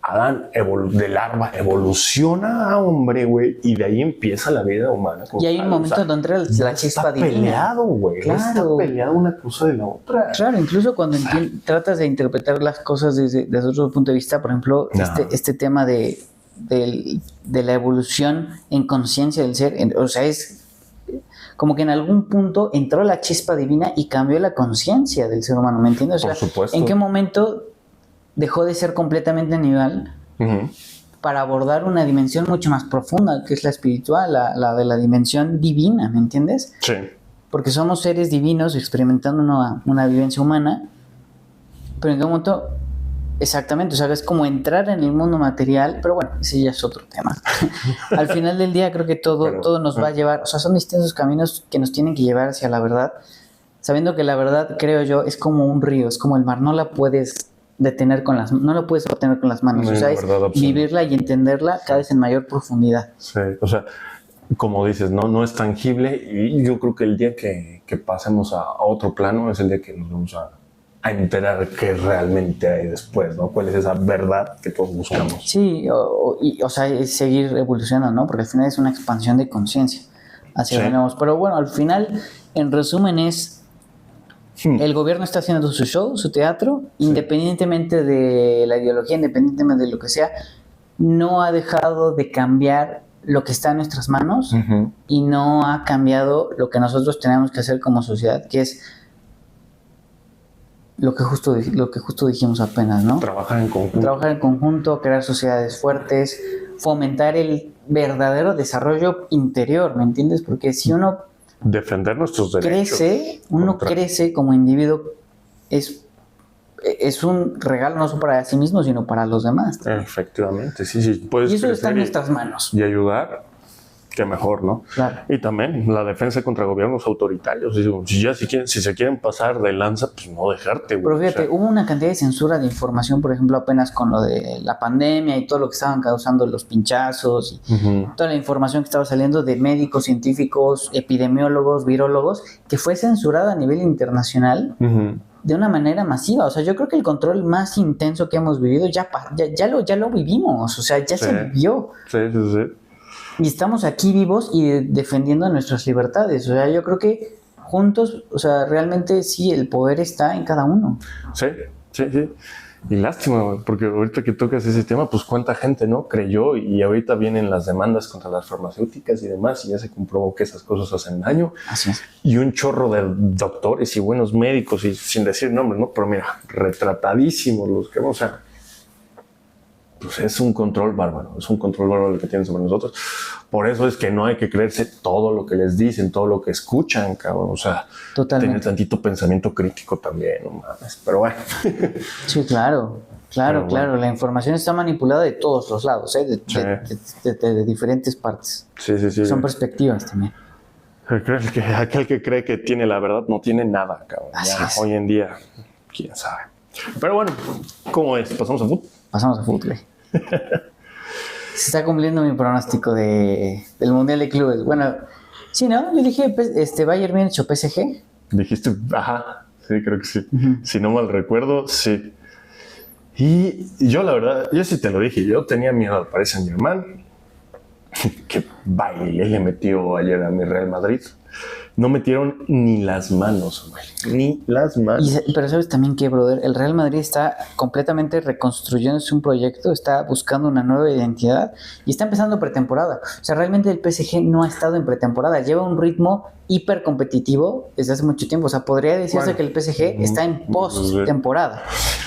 Adán de larva evoluciona a hombre, güey, y de ahí empieza la vida humana. Y hay un momento donde la chispa divina. Está peleado, güey. Claro. Está peleado una cosa de la otra. Claro, incluso cuando tratas de interpretar las cosas desde otro punto de vista, por ejemplo, este tema de la evolución en conciencia del ser, o sea, es como que en algún punto entró la chispa divina y cambió la conciencia del ser humano, ¿me entiendes? O sea, por supuesto. ¿en qué momento dejó de ser completamente animal para abordar una dimensión mucho más profunda, que es la espiritual, la de la dimensión divina, ¿me entiendes? Sí. Porque somos seres divinos experimentando una vivencia humana, pero en qué momento, exactamente, o sea, es como entrar en el mundo material, pero bueno, ese ya es otro tema. Al final del día creo que todo nos va a llevar, o sea, son distintos caminos que nos tienen que llevar hacia la verdad, sabiendo que la verdad, creo yo, es como un río, es como el mar, no la puedes detener no lo puedes obtener con las manos, No, o sea, es vivirla y entenderla cada vez en mayor profundidad. Sí, o sea, como dices, no es tangible, y yo creo que el día que pasemos a otro plano es el día que nos vamos a enterar qué realmente hay después, ¿no? ¿Cuál es esa verdad que todos buscamos? Sí, o sea, es seguir evolucionando, ¿no? Porque al final es una expansión de conciencia hacia donde vamos. Pero bueno, al final, en resumen, el gobierno está haciendo su show, su teatro, independientemente de la ideología, independientemente de lo que sea, no ha dejado de cambiar lo que está en nuestras manos y no ha cambiado lo que nosotros tenemos que hacer como sociedad, que es lo que justo dijimos apenas, ¿no? Trabajar en conjunto, crear sociedades fuertes, fomentar el verdadero desarrollo interior, ¿me entiendes? Porque si uno defender nuestros derechos, crece como individuo, es un regalo no solo para sí mismo, sino para los demás también. Efectivamente, sí, puedes y eso está en nuestras manos. Y ayudar, que mejor, ¿no? Claro. Y también la defensa contra gobiernos autoritarios. Si se quieren pasar de lanza, pues no dejarte. Pero fíjate, hubo una cantidad de censura de información, por ejemplo, apenas con lo de la pandemia y todo lo que estaban causando los pinchazos y toda la información que estaba saliendo de médicos, científicos, epidemiólogos, virólogos, que fue censurada a nivel internacional de una manera masiva. O sea, yo creo que el control más intenso que hemos vivido ya lo vivimos. O sea, ya se vivió. Sí. Y estamos aquí vivos y defendiendo nuestras libertades. O sea, yo creo que juntos, o sea, realmente sí, el poder está en cada uno. Sí. Y lástima, porque ahorita que tocas ese tema, pues cuánta gente, ¿no? Creyó, y ahorita vienen las demandas contra las farmacéuticas y demás, y ya se comprobó que esas cosas hacen daño. Así es. Y un chorro de doctores y buenos médicos, y sin decir nombres, ¿no? Pero mira, retratadísimos los que, o sea, pues es un control bárbaro el que tienen sobre nosotros. Por eso es que no hay que creerse todo lo que les dicen, todo lo que escuchan, cabrón. O sea, tener tantito pensamiento crítico también, no mames. Pero bueno. Sí, claro. La información está manipulada de todos los lados, de diferentes partes. Sí. Son perspectivas también. Aquel que cree que tiene la verdad no tiene nada, cabrón. Hoy en día, quién sabe. Pero bueno, ¿cómo es? ¿Pasamos a fútbol? Pasamos a fútbol. Se está cumpliendo mi pronóstico del Mundial de Clubes. Bueno, sí, ¿no? Yo dije Bayern Múnich o PSG. Dijiste, ajá, sí, creo que sí. Si no mal recuerdo, sí. Y yo, la verdad, yo sí te lo dije, yo tenía miedo al Paris Saint-Germain, que baile le metió ayer a mi Real Madrid. No metieron ni las manos, güey. Ni las manos. Pero sabes también que, brother, el Real Madrid está completamente reconstruyéndose un proyecto, está buscando una nueva identidad y está empezando pretemporada. O sea, realmente el PSG no ha estado en pretemporada. Lleva un ritmo hiper competitivo desde hace mucho tiempo. O sea, podría decirse que el PSG está en post-temporada.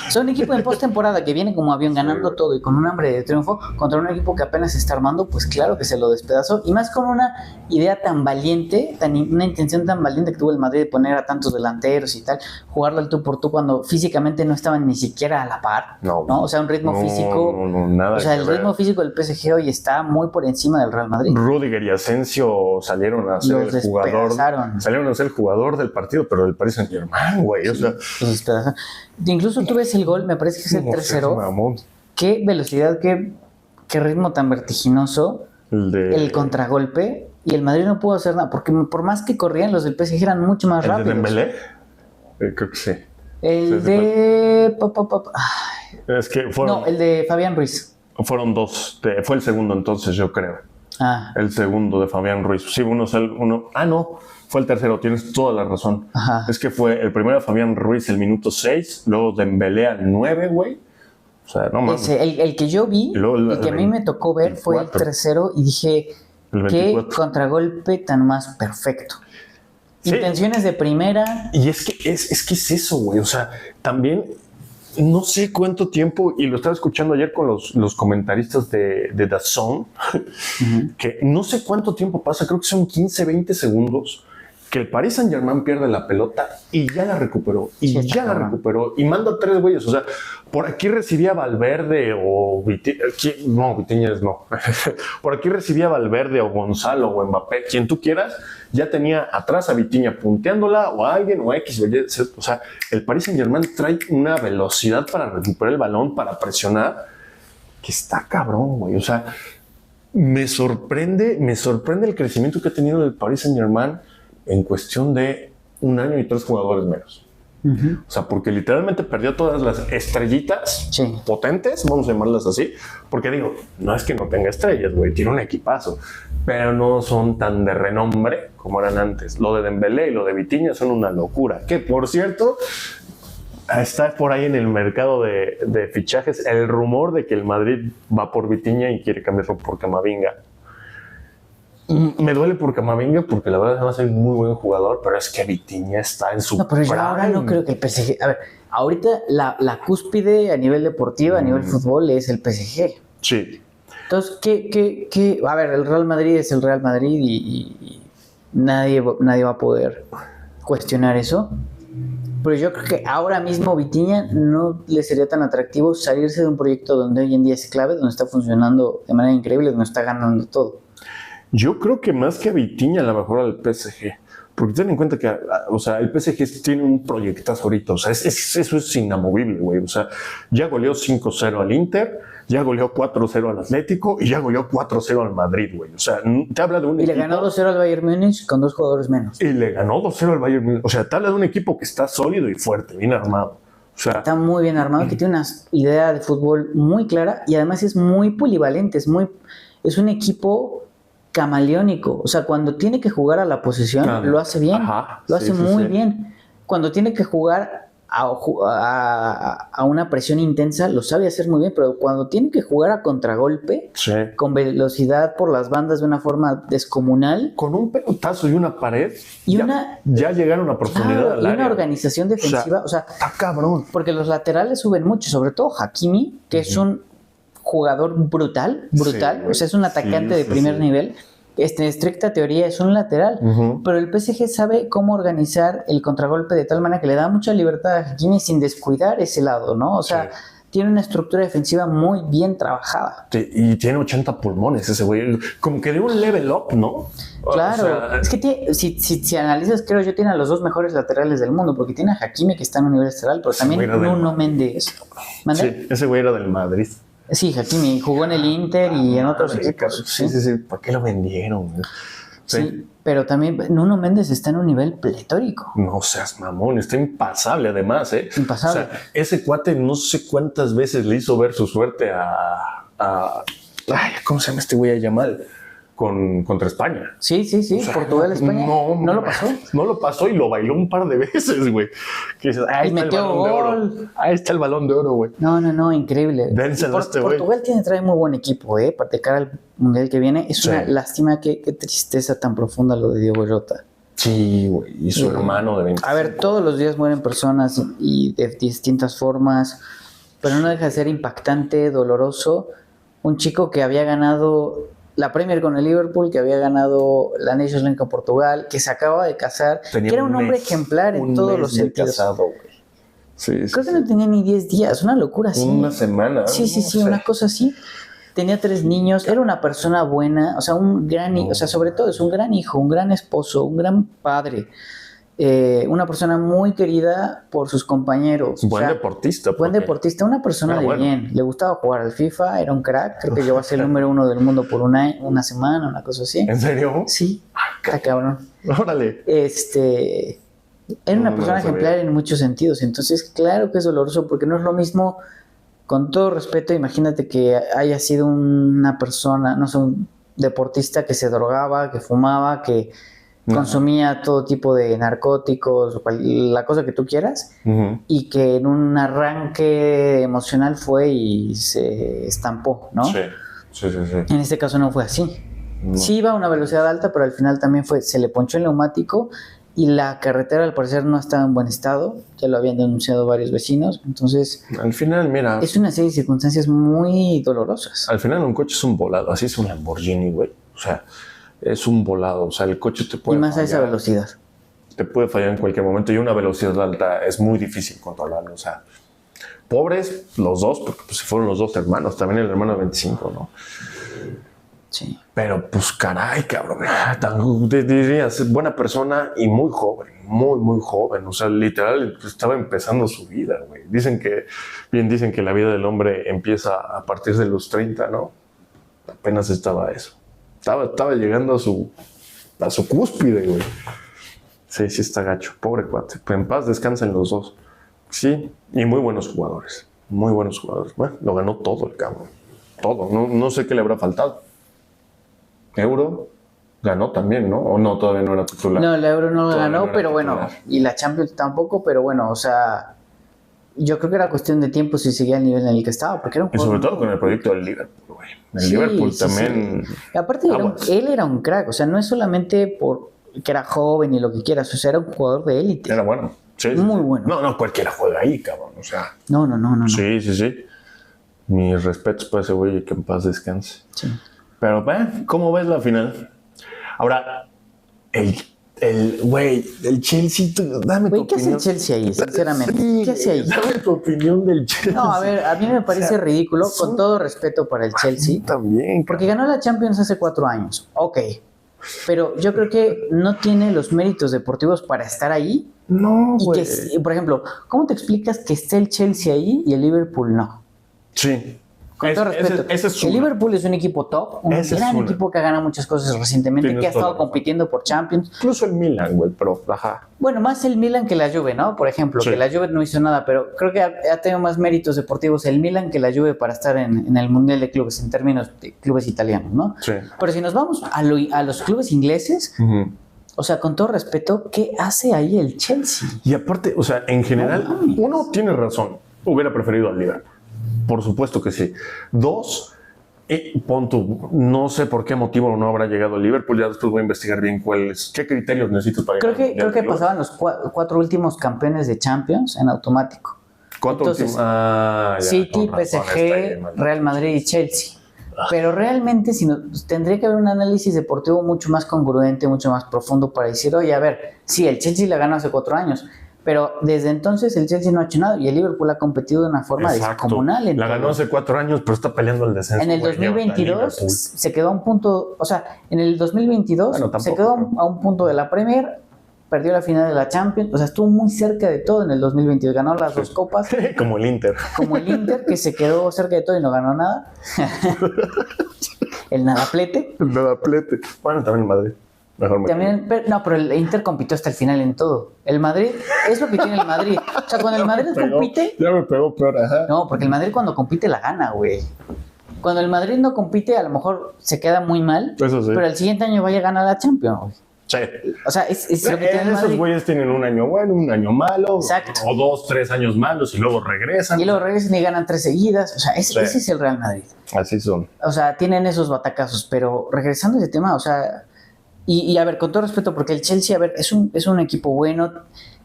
Son un equipo en post-temporada que viene como avión ganando todo y con un hambre de triunfo contra un equipo que apenas se está armando, pues claro que se lo despedazó. Y más con una idea tan valiente, una intención tan valiente que tuvo el Madrid de poner a tantos delanteros y tal, jugarlo al tú por tú cuando físicamente no estaban ni siquiera a la par, ¿no? O sea, un ritmo físico. Nada. O sea, el ritmo físico del PSG hoy está muy por encima del Real Madrid. Rudiger y Asensio salieron a ser el jugador. Salieron a ser el jugador del partido, pero del Paris Saint-Germain, güey. O sea, los despedazaron. Incluso tú ves el gol, me parece que es el 3-0. Qué velocidad, qué ritmo tan vertiginoso. El contragolpe. Y el Madrid no pudo hacer nada, porque por más que corrían, los del PSG eran mucho más rápidos. ¿El de Dembélé? Creo que sí. El de... Es que fueron... No, el de Fabián Ruiz. Fueron dos. Fue el segundo entonces, yo creo. El segundo de Fabián Ruiz. Sí, uno... no. Fue el tercero, tienes toda la razón. Ajá. Es que fue el primero de Fabián Ruiz el minuto 6, luego Dembélé al 9, güey. O sea, no mames. El que yo vi, el que a mí me tocó ver 24. Fue el 3-0 y dije, qué contragolpe tan más perfecto. Sí. Intenciones de primera. Y es que es eso, güey. O sea, también no sé cuánto tiempo, y lo estaba escuchando ayer con los comentaristas de DAZN, que no sé cuánto tiempo pasa, creo que son 15, 20 segundos, que el Paris Saint-Germain pierde la pelota y ya la recuperó, y manda a 3 güeyes. O sea, por aquí recibía Valverde o Vitíñez no. Por aquí recibía Valverde o Gonzalo o Mbappé, quien tú quieras, ya tenía atrás a Vitíña punteándola o a alguien o a X o Y. O sea, el Paris Saint-Germain trae una velocidad para recuperar el balón, para presionar, que está cabrón, güey. O sea, me sorprende el crecimiento que ha tenido el Paris Saint-Germain en cuestión de 1 año y 3 jugadores menos. O sea, porque literalmente perdió todas las estrellitas potentes, vamos a llamarlas así, porque digo, no es que no tenga estrellas, güey, tiene un equipazo, pero no son tan de renombre como eran antes. Lo de Dembélé y lo de Vitíña son una locura, que por cierto, está por ahí en el mercado de fichajes el rumor de que el Madrid va por Vitíña y quiere cambiarlo por Camavinga. Me duele por Camavinga porque la verdad es un muy buen jugador, pero es que Vitíña está en su pero yo ahora no creo que el PSG... A ver, ahorita la cúspide a nivel deportivo, a nivel fútbol, es el PSG. Sí. Entonces, ¿qué? A ver, el Real Madrid es el Real Madrid y nadie va a poder cuestionar eso. Pero yo creo que ahora mismo Vitíña no le sería tan atractivo salirse de un proyecto donde hoy en día es clave, donde está funcionando de manera increíble, donde está ganando todo. Yo creo que más que a Vitíña, a lo mejor al PSG. Porque ten en cuenta que, o sea, el PSG tiene un proyectazo ahorita. O sea, eso es inamovible, güey. O sea, ya goleó 5-0 al Inter, ya goleó 4-0 al Atlético y ya goleó 4-0 al Madrid, güey. O sea, te habla de un equipo... Y le ganó 2-0 al Bayern Múnich con 2 jugadores menos. Y le ganó 2-0 al Bayern Múnich. O sea, te habla de un equipo que está sólido y fuerte, bien armado. O sea, está muy bien armado, que tiene una idea de fútbol muy clara y además es muy polivalente. Es un equipo camaleónico, o sea, cuando tiene que jugar a la posesión, lo hace bien, lo hace muy bien. Cuando tiene que jugar a una presión intensa, lo sabe hacer muy bien, pero cuando tiene que jugar a contragolpe, con velocidad por las bandas de una forma descomunal, con un pelotazo y una pared, ya llegaron a profundidad al área. Y una organización defensiva, o sea, está cabrón. Porque los laterales suben mucho, sobre todo Hakimi, que es un jugador brutal, o sea, es un atacante de primer nivel. Estricta teoría es un lateral, pero el PSG sabe cómo organizar el contragolpe de tal manera que le da mucha libertad a Hakimi sin descuidar ese lado, ¿no? O sea, tiene una estructura defensiva muy bien trabajada. Y tiene 80 pulmones ese güey, como que de un level up, ¿no? Claro, o sea, es que si analizas, creo yo, tiene a los 2 mejores laterales del mundo, porque tiene a Hakimi que está en un nivel estelar, pero también Nuno Méndez. Sí, ese güey era del Madrid. Sí, Hakimi jugó en el Inter y en otros equipos. Sí. ¿Por qué lo vendieron? Sí, pero también Nuno Méndez está en un nivel pletórico. No seas mamón, está impasable además, Impasable. O sea, ese cuate no sé cuántas veces le hizo ver su suerte ¿cómo se llama este güey allá mal? Contra España. Sí. O sea, Portugal, España. No lo pasó. No lo pasó y lo bailó un par de veces, güey. Ahí metió gol. Ahí está el balón de oro, güey. No, increíble. Portugal trae muy buen equipo, para de cara al mundial que viene. Es una lástima, qué tristeza tan profunda lo de Diogo Jota. Sí, güey. Y su hermano de 25. A ver, todos los días mueren personas y de distintas formas, pero no deja de ser impactante, doloroso. Un chico que había ganado la Premier con el Liverpool, que había ganado la Nations League con Portugal, que se acaba de casar, que era un hombre ejemplar en todos los sentidos. Casado, Creo que no tenía ni 10 días, una locura así. Una semana. Sí, una cosa así. Tenía 3 niños, era una persona buena, o sea, o sea, sobre todo es un gran hijo, un gran esposo, un gran padre. Una persona muy querida por sus compañeros. Buen deportista, una persona de bien. Le gustaba jugar al FIFA, era un crack. Creo que llegó a ser el número 1 del mundo por una semana, una cosa así. ¿En serio? Sí, está cabrón. Órale. Era una persona ejemplar en muchos sentidos. Entonces, claro que es doloroso porque no es lo mismo, con todo respeto, imagínate que haya sido una persona, no sé, un deportista que se drogaba, que fumaba, que consumía todo tipo de narcóticos, la cosa que tú quieras, y que en un arranque emocional fue y se estampó, ¿no? Sí. En este caso no fue así. No. Sí iba a una velocidad alta, pero al final también se le ponchó el neumático y la carretera al parecer no estaba en buen estado, ya lo habían denunciado varios vecinos, entonces al final, mira, es una serie de circunstancias muy dolorosas. Al final un coche es un volado, así es un Lamborghini, güey. O sea, es un volado, o sea, el coche te puede Y más fallar, a esa velocidad. te puede fallar en cualquier momento y una velocidad alta es muy difícil controlarlo, o sea, pobres los dos, porque pues fueron los dos hermanos, también el hermano de 25, ¿no? Sí. Pero pues caray, cabrón, dirías, buena persona y muy joven, muy joven, o sea, literal estaba empezando su vida, güey. Dicen que la vida del hombre empieza a partir de los 30, ¿no? Apenas estaba eso. Estaba llegando a su cúspide, güey. Sí, está gacho, pobre cuate. Pues en paz descansen los dos. Sí, y muy buenos jugadores. Bueno, lo ganó todo el cabrón. Todo. No sé qué le habrá faltado. Euro ganó también, ¿no? O no, todavía no era titular. No, el Euro no lo Todavía ganó, no pero titular. bueno, y la Champions tampoco, pero bueno, o sea, yo creo que era cuestión de tiempo si seguía el nivel en el que estaba, porque era un Y sobre jugador todo con el proyecto del Liverpool, güey. El Sí, Liverpool sí, también. sí. Y aparte, él era un crack, o sea, no es solamente por que era joven y lo que quieras, o sea, era un jugador de élite. Era bueno. Sí, Muy bueno. No, cualquiera juega ahí, cabrón. O sea. No. Sí. Mis respetos para ese güey y que en paz descanse. Sí. Pero, ¿cómo ves la final? Ahora, el Chelsea, dame tu opinión. ¿Qué hace el Chelsea ahí, sinceramente? Sí, ¿Qué hace ahí? Dame tu opinión del Chelsea. No, a ver, a mí me parece ridículo, con todo respeto para el Chelsea, También. porque ganó la Champions hace 4 años, ok, pero yo creo que no tiene los méritos deportivos para estar ahí. No, Y güey. que, por ejemplo, ¿cómo te explicas que esté el Chelsea ahí y el Liverpool no? Sí. Con todo respeto, Ese es el uno. Liverpool es un equipo top, un Ese es gran uno. equipo que ha ganado muchas cosas recientemente, Tienes que ha toda la estado razón. compitiendo por Champions. Incluso el Milan, güey, pero ajá. Bueno, más el Milan que la Juve, ¿no? Por ejemplo, Sí. que la Juve no hizo nada, pero creo que ha tenido más méritos deportivos el Milan que la Juve para estar en el Mundial de Clubes, en términos de clubes italianos, ¿no? Sí. Pero si nos vamos a los clubes ingleses, o sea, con todo respeto, ¿qué hace ahí el Chelsea? Y aparte, o sea, en general, No mames. uno tiene razón. Hubiera preferido al Liverpool. Por supuesto que sí. Dos, pon tú, no sé por qué motivo no habrá llegado al Liverpool. Ya después voy a investigar bien qué criterios necesitas para Creo llegar al que Mundial de Clubes. pasaban los 4 últimos campeones de Champions en automático. ¿Cuánto Entonces, ya, City, con razón, está ahí, PSG, man. Real Madrid y Chelsea. Pero realmente tendría que haber un análisis deportivo mucho más congruente, mucho más profundo para decir, oye, a ver, sí, el Chelsea la ganó hace 4 años, pero desde entonces el Chelsea no ha hecho nada y el Liverpool ha competido de una forma Exacto. descomunal. La ganó hace 4 años, pero está peleando el descenso. En el güey, 2022 Liverpool. se quedó a un punto, o sea, en el 2022 Bueno, tampoco, se quedó ¿no? a un punto de la Premier, perdió la final de la Champions, o sea, estuvo muy cerca de todo en el 2022, ganó las 2 copas, Como el Inter. como el Inter que se quedó cerca de todo y no ganó nada. El nadaplete. El Nadaplete. Bueno, también el Madrid. Mejor me También, pero el Inter compitió hasta el final en todo. El Madrid es lo que tiene el Madrid. O sea, cuando el Madrid compite, Ya me pegó peor, ajá. no, porque el Madrid cuando compite la gana, güey. Cuando el Madrid no compite, a lo mejor se queda muy mal, Eso sí. pero el siguiente año vaya a ganar la Champions, güey. Sí. O sea, es lo que tiene el Esos Madrid. güeyes tienen un año bueno, un año malo, Exacto. o 2, 3 años malos y luego regresan. Y luego regresan y ganan 3 seguidas. O sea, Sí. ese es el Real Madrid. Así son. O sea, tienen esos batacazos, pero regresando a ese tema, o sea, y a ver, con todo respeto, porque el Chelsea, a ver, es un equipo bueno.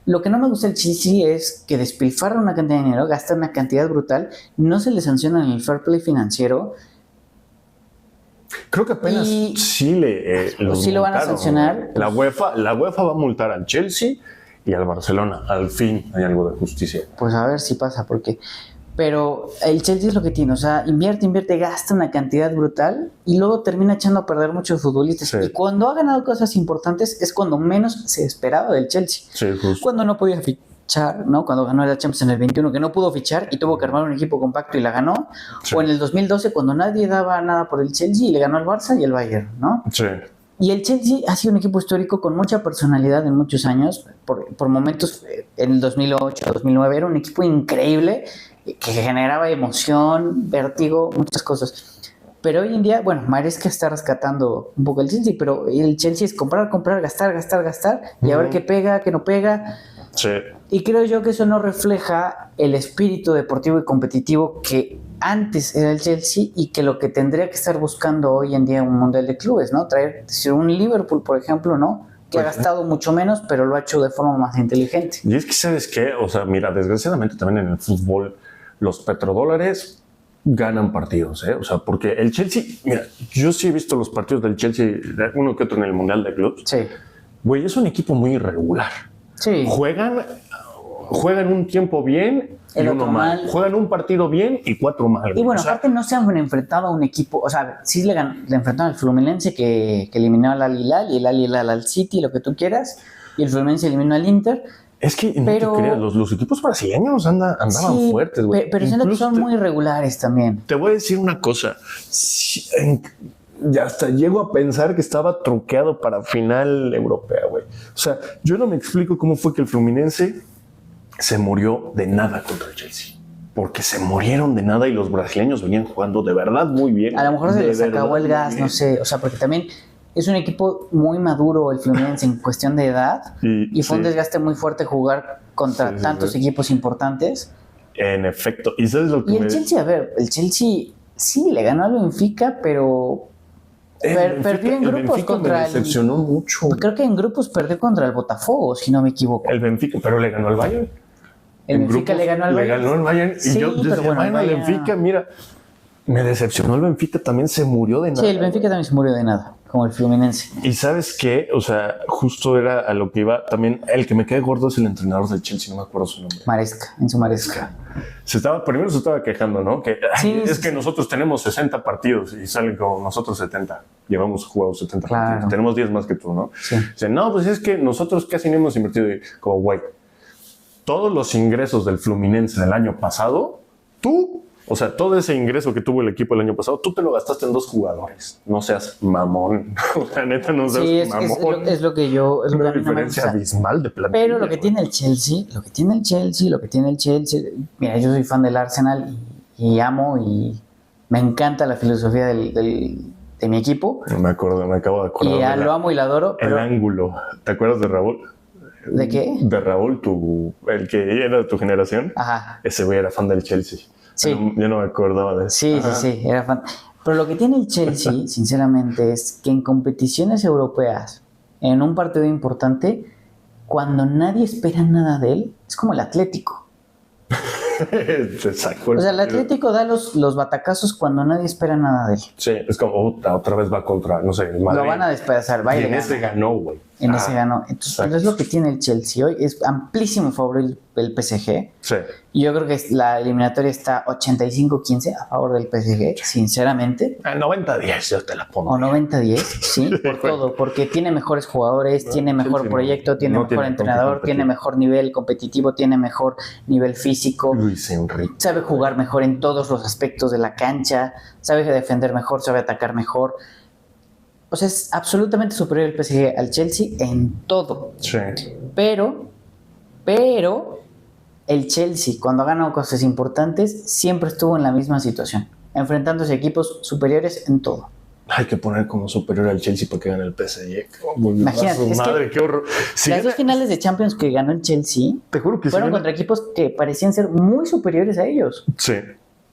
Lo que no me gusta del Chelsea es que despilfarra una cantidad de dinero, gasta una cantidad brutal, no se le sanciona en el fair play financiero. Creo que apenas Y- sí lo van a multaron, sancionar. ¿no? La UEFA va a multar al Chelsea y al Barcelona. Al fin hay algo de justicia. Pues a ver si pasa, porque... Pero el Chelsea es lo que tiene, o sea, invierte, gasta una cantidad brutal y luego termina echando a perder muchos futbolistas. Sí. Y cuando ha ganado cosas importantes es cuando menos se esperaba del Chelsea. Sí, justo. Cuando no podía fichar, ¿no? Cuando ganó la Champions en el 21, que no pudo fichar y tuvo que armar un equipo compacto y la ganó. Sí. O en el 2012, cuando nadie daba nada por el Chelsea y le ganó al Barça y el Bayern, ¿no? Sí. Y el Chelsea ha sido un equipo histórico con mucha personalidad en muchos años. Por momentos, en el 2008, 2009, era un equipo increíble que generaba emoción, vértigo, muchas cosas. Pero hoy en día, bueno, Maresca está rescatando un poco el Chelsea, pero el Chelsea es comprar, gastar y a ver qué pega, qué no pega. Sí. Y creo yo que eso no refleja el espíritu deportivo y competitivo que antes era el Chelsea y que lo que tendría que estar buscando hoy en día un mundial de clubes, ¿no? Traer, si un Liverpool, por ejemplo, ¿no? que ha gastado mucho menos, pero lo ha hecho de forma más inteligente. Y es que, ¿sabes qué? O sea, mira, desgraciadamente también en el fútbol los petrodólares ganan partidos, ¿eh? O sea, porque el Chelsea, mira, yo sí he visto los partidos del Chelsea, uno que otro en el Mundial de Clubs. Sí. Güey, es un equipo muy irregular. Sí. Juegan un tiempo bien y El uno otro mal. mal. Juegan un partido bien y 4 mal. Y bueno, O sea, aparte no se han enfrentado a un equipo, o sea, sí le enfrentaron al Fluminense que eliminó al Al-Hilal y el Al-Hilal al City, lo que tú quieras, y el Fluminense eliminó al Inter. es que no pero- te creas, los equipos brasileños andaban Sí, fuertes, güey. pero siento que Incluso son muy irregulares también. Te voy a decir una cosa. Ya hasta llego a pensar que estaba truqueado para final europea, güey. O sea, yo no me explico cómo fue que el Fluminense se murió de nada contra el Chelsea. Porque se murieron de nada y los brasileños venían jugando de verdad muy bien. A lo mejor se De les acabó verdad el gas, muy no bien. sé, o sea, porque también es un equipo muy maduro el Fluminense en cuestión de edad y fue un sí, desgaste muy fuerte jugar contra Sí, tantos sí. equipos importantes. En efecto. ¿Y sabes lo que Y el Chelsea, a ver, el Chelsea sí le ganó al Benfica, pero perdió en el grupos Benfica contra me el... decepcionó mucho. Creo que en grupos perdió contra el Botafogo, si no me equivoco. El Benfica, pero le ganó al Bayern. El En Benfica grupos le ganó al Bayern. Le ganó al Bayern. Y Sí, yo pero decía, bueno, el bueno, el Bayern- Benfica, mira, me decepcionó el Benfica, también se murió de nada. Sí, el Benfica también se murió de nada, como el Fluminense. Y ¿sabes qué? O sea, justo era a lo que iba. También el que me cae gordo es el entrenador del Chelsea, no me acuerdo su nombre. Maresca, en su Maresca. Primero se estaba quejando, ¿no? Que ay, Sí, es sí, que sí. nosotros tenemos 60 partidos y salen con nosotros 70. Llevamos jugados 70 Claro. partidos. Tenemos 10 más que tú, ¿no? Sí. Dice, no, pues es que nosotros casi no hemos invertido. Y como, güey, todos los ingresos del Fluminense del año pasado, o sea, todo ese ingreso que tuvo el equipo el año pasado, tú te lo gastaste en 2 jugadores. No seas mamón. La neta, no seas Sí, mamón. es lo que yo... Es lo que Una a mí no me diferencia gusta. abismal de plantilla. Pero lo que tiene el Chelsea, mira, yo soy fan del Arsenal y amo y me encanta la filosofía de mi equipo. Me acabo de acordar. Y de lo amo y lo adoro, el pero ángulo. ¿Te acuerdas de Raúl? ¿de qué? De Raúl, el que era de tu generación. Ajá, Ese güey era fan del Chelsea. Sí. Yo no me acordaba de eso. sí, Ajá. sí, era fan. Pero lo que tiene el Chelsea, sinceramente, es que en competiciones europeas, en un partido importante, cuando nadie espera nada de él, es como el Atlético. Se sacó O sea, el Atlético da los batacazos cuando nadie espera nada de él. Sí, es como otra vez va contra, no sé, el Madrid. Lo van a despedazar, va Y y en le ese gana. ganó, güey. En ese ganó. Entonces, exacto. es lo que tiene el Chelsea hoy. Es amplísimo favor el PSG. Sí. Y yo creo que la eliminatoria está 85-15 a favor del PSG, sinceramente. A 90-10 yo te la pongo. O 90-10, sí, por todo. Porque tiene mejores jugadores, tiene mejor Chelsea proyecto, tiene no mejor tiene con qué entrenador, competir. tiene mejor nivel competitivo, tiene mejor nivel físico. Luis Enrique. Sabe jugar mejor en todos los aspectos de la cancha, sabe defender mejor, sabe atacar mejor. O sea, es absolutamente superior el PSG al Chelsea en todo. Sí. Pero el Chelsea, cuando ha ganado cosas importantes, siempre estuvo en la misma situación, enfrentándose a equipos superiores en todo. Hay que poner como superior al Chelsea para que gane el PSG. Imagínate, es Madre, que qué horror. Sí, Las dos finales de Champions que ganó el Chelsea te juro que fueron sí. contra equipos que parecían ser muy superiores a ellos. Sí.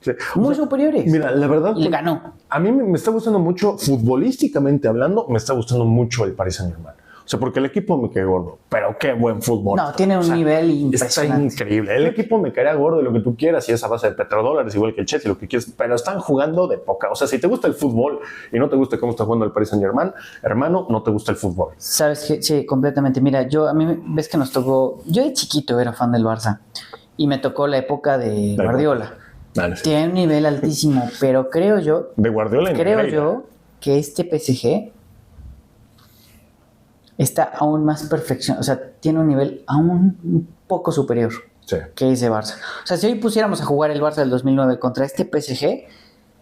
Sí. Muy superiores. Mira, la verdad, Y le ganó. a mí me está gustando mucho, futbolísticamente hablando, me está gustando mucho el Paris Saint-Germain. O sea, porque el equipo me cae gordo, pero qué buen fútbol. No, tiene un nivel Está impresionante. increíble. El equipo me caería gordo de lo que tú quieras y es a base de petrodólares, igual que el Chelsea, lo que quieras, pero están jugando de poca. O sea, si te gusta el fútbol y no te gusta cómo está jugando el Paris Saint-Germain, hermano, no te gusta el fútbol. Sabes que sí, completamente. Mira, ves que nos tocó. Yo de chiquito era fan del Barça y me tocó la época de Guardiola. Vale, sí. Tiene un nivel altísimo, pero creo yo De Guardiola en Negreira. que este PSG está aún más perfeccionado, o sea, tiene un nivel aún un poco superior Sí, que ese Barça. O sea, si hoy pusiéramos a jugar el Barça del 2009 contra este PSG,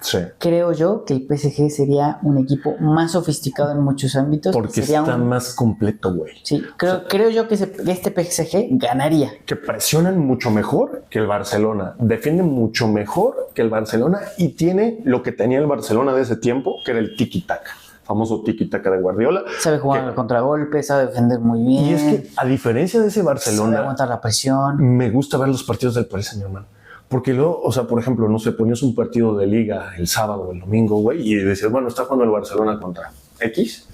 sí. creo yo que el PSG sería un equipo más sofisticado en muchos ámbitos. Porque sería está más completo, güey. Sí, creo yo que este PSG ganaría. Que presionan mucho mejor que el Barcelona, defienden mucho mejor que el Barcelona y tiene lo que tenía el Barcelona de ese tiempo, que era el tiki-taka, famoso tiki-taka de Guardiola. Sabe jugar al contragolpe, sabe defender muy bien. Y es que, a diferencia de ese sabe Barcelona, aguantar la presión. me gusta ver los partidos del Paris Saint-Germain. Porque luego, o sea, por ejemplo, no sé, ponías un partido de liga el sábado o el domingo, güey, y decías, bueno, está jugando el Barcelona contra X,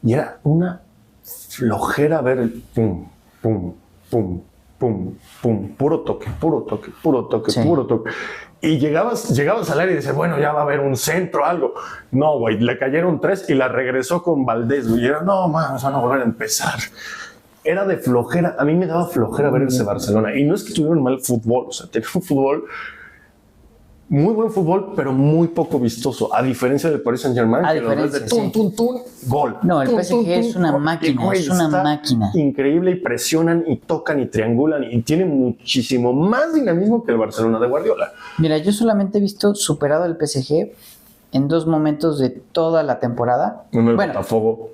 y era una flojera ver el pum, pum, pum, pum, pum, puro toque, Sí. puro toque. Y llegabas al área y dices, bueno, ya va a haber un centro, algo. No, güey, le cayeron 3 y la regresó con Valdés, güey. Y era, no, man, van a volver a empezar. Era de flojera. A mí me daba flojera ver ese Barcelona. Y no es que tuvieran mal fútbol, o sea, tenían un fútbol, muy buen fútbol, pero muy poco vistoso. A diferencia del Paris Saint-Germain, que los ves de tun, gol. No, el PSG es una máquina, güey, es una máquina. Increíble, y presionan y tocan y triangulan y tiene muchísimo más dinamismo que el Barcelona de Guardiola. Mira, yo solamente he visto superado el PSG en 2 momentos de toda la temporada. Uno el Botafogo.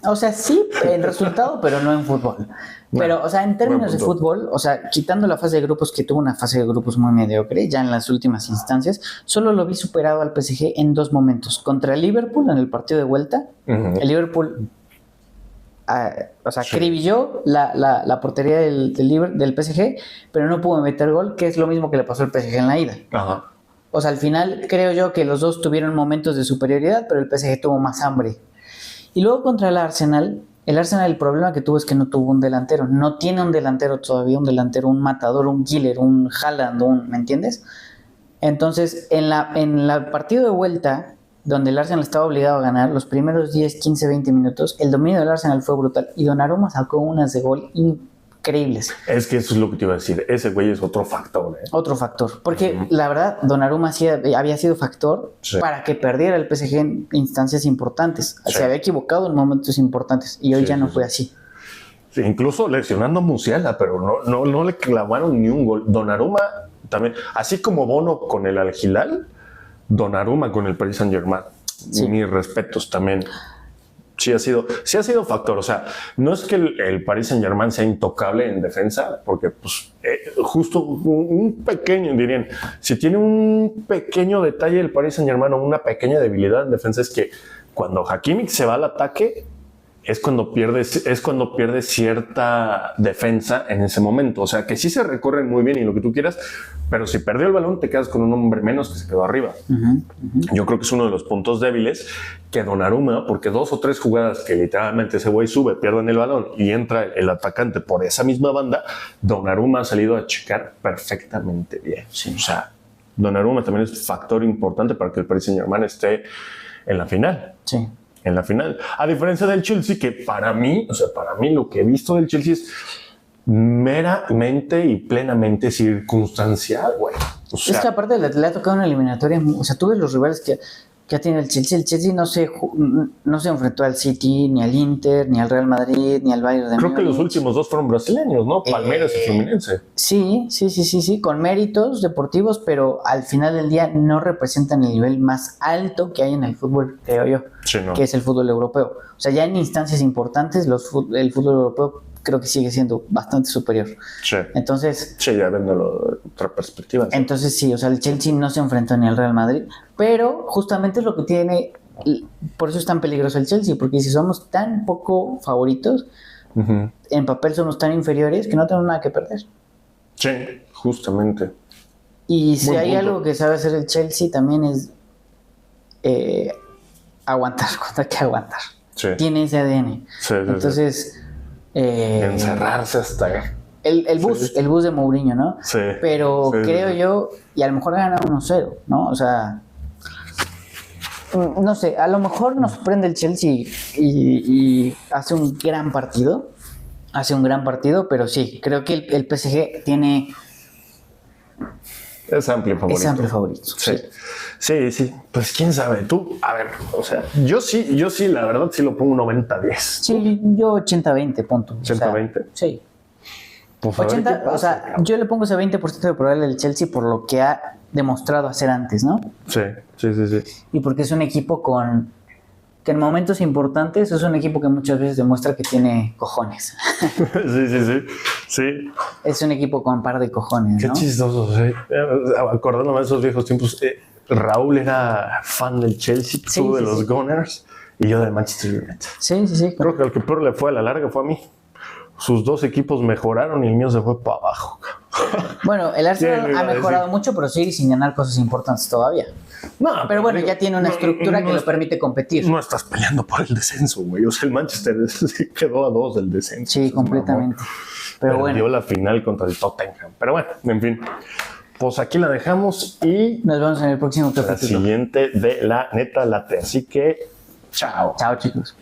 O sea, sí, en resultado, pero no en fútbol. Pero, o sea, en términos de fútbol, o sea, quitando la fase de grupos, que tuvo una fase de grupos muy mediocre, ya en las últimas instancias, solo lo vi superado al PSG en 2 momentos. Contra el Liverpool en el partido de vuelta, el Liverpool, acribilló la portería del PSG, pero no pudo meter gol, que es lo mismo que le pasó al PSG en la ida. Ajá. O sea, al final creo yo que los dos tuvieron momentos de superioridad, pero el PSG tuvo más hambre. Y luego contra el Arsenal el problema que tuvo es que no tuvo un delantero. No tiene un delantero todavía, un matador, un killer, un Haaland, ¿me entiendes? Entonces, en la partido de vuelta, donde el Arsenal estaba obligado a ganar, los primeros 10, 15, 20 minutos, el dominio del Arsenal fue brutal. Y Donnarumma sacó unas de gol increíbles. Es que eso es lo que te iba a decir. Ese güey es otro factor, ¿eh? Otro factor. Porque la verdad, Donnarumma sí había sido factor para que perdiera el PSG en instancias importantes. Sí. Se había equivocado en momentos importantes y hoy ya no fue así. Sí, incluso lesionando a Musiala, pero no le clavaron ni un gol. Donnarumma también, así como Bono con el Al Hilal, Donnarumma con el Paris Saint-Germain. Sí. Mis respetos también. Sí ha sido factor. O sea, no es que el Paris Saint-Germain sea intocable en defensa, porque pues justo un pequeño, dirían, si tiene un pequeño detalle el Paris Saint-Germain o una pequeña debilidad en defensa, es que cuando Hakimi se va al ataque es cuando pierde cierta defensa en ese momento. O sea, que sí se recorren muy bien y lo que tú quieras, pero si perdió el balón te quedas con un hombre menos que se quedó arriba. Yo creo que es uno de los puntos débiles que Donnarumma, porque 2 o 3 jugadas que literalmente ese güey sube, pierden el balón y entra el atacante por esa misma banda, Donnarumma ha salido a checar perfectamente bien. Sí. O sea, Donnarumma también es factor importante para que el Paris Saint-Germain esté en la final. Sí. En la final. A diferencia del Chelsea, que para mí lo que he visto del Chelsea es meramente y plenamente circunstancial, güey. O sea, es que aparte le ha tocado una eliminatoria, o sea, tú ves los rivales que tiene el Chelsea no se enfrentó al City, ni al Inter, ni al Real Madrid, ni al Bayern de Múnich. Creo que los últimos 2 fueron brasileños, ¿no? Palmeiras y Fluminense. Sí, con méritos deportivos, pero al final del día no representan el nivel más alto que hay en el fútbol, creo yo, sí, ¿no? Que es el fútbol europeo. O sea, ya en instancias importantes el fútbol europeo creo que sigue siendo bastante superior. Sí. Entonces... Sí, ya viéndolo de otra perspectiva. ¿Sí? Entonces sí, o sea, el Chelsea no se enfrentó ni al Real Madrid, pero justamente es lo que tiene... Por eso es tan peligroso el Chelsea, porque si somos tan poco favoritos, en papel somos tan inferiores que no tenemos nada que perder. Sí, justamente. Y si hay algo que sabe hacer el Chelsea también es aguantar cuando hay que aguantar. Sí. Tiene ese ADN. Sí, entonces... encerrarse hasta... El bus de Mourinho, ¿no? Sí. Pero creo yo, y a lo mejor gana 1-0, ¿no? O sea, no sé, a lo mejor nos sorprende el Chelsea y hace un gran partido, pero sí, creo que el PSG tiene... Es amplio favorito. Sí. Pues quién sabe, tú, a ver, o sea, yo sí, la verdad, sí lo pongo 90-10. Sí, yo 80-20, punto. 80-20. Sí. Pues 80, o sea, yo le pongo ese 20% de probabilidad del Chelsea por lo que ha demostrado hacer antes, ¿no? Sí. Y porque es un equipo que en momentos importantes es un equipo que muchas veces demuestra que tiene cojones. Sí. Es un equipo con un par de cojones, Qué ¿no? chistoso, sí. Acordándome de esos viejos tiempos, Raúl era fan del Chelsea, tú de los Gunners y yo del Manchester United. Sí. Creo que al que peor le fue a la larga fue a mí. Sus 2 equipos mejoraron y el mío se fue para abajo. Bueno, el Sí, lo Arsenal iba ha a mejorado decir. mucho, pero sigue sin ganar cosas importantes todavía. No, Pero bueno, digo, ya tiene una estructura que lo permite competir. No estás peleando por el descenso, güey. O sea, el Manchester se quedó a 2 del descenso. Sí, completamente. Pero Perdió bueno, la final contra el Tottenham. Pero bueno, en fin. Pues aquí la dejamos y nos vemos en el próximo la capítulo. siguiente de La Neta Late. Así que, chao. Chao, chicos.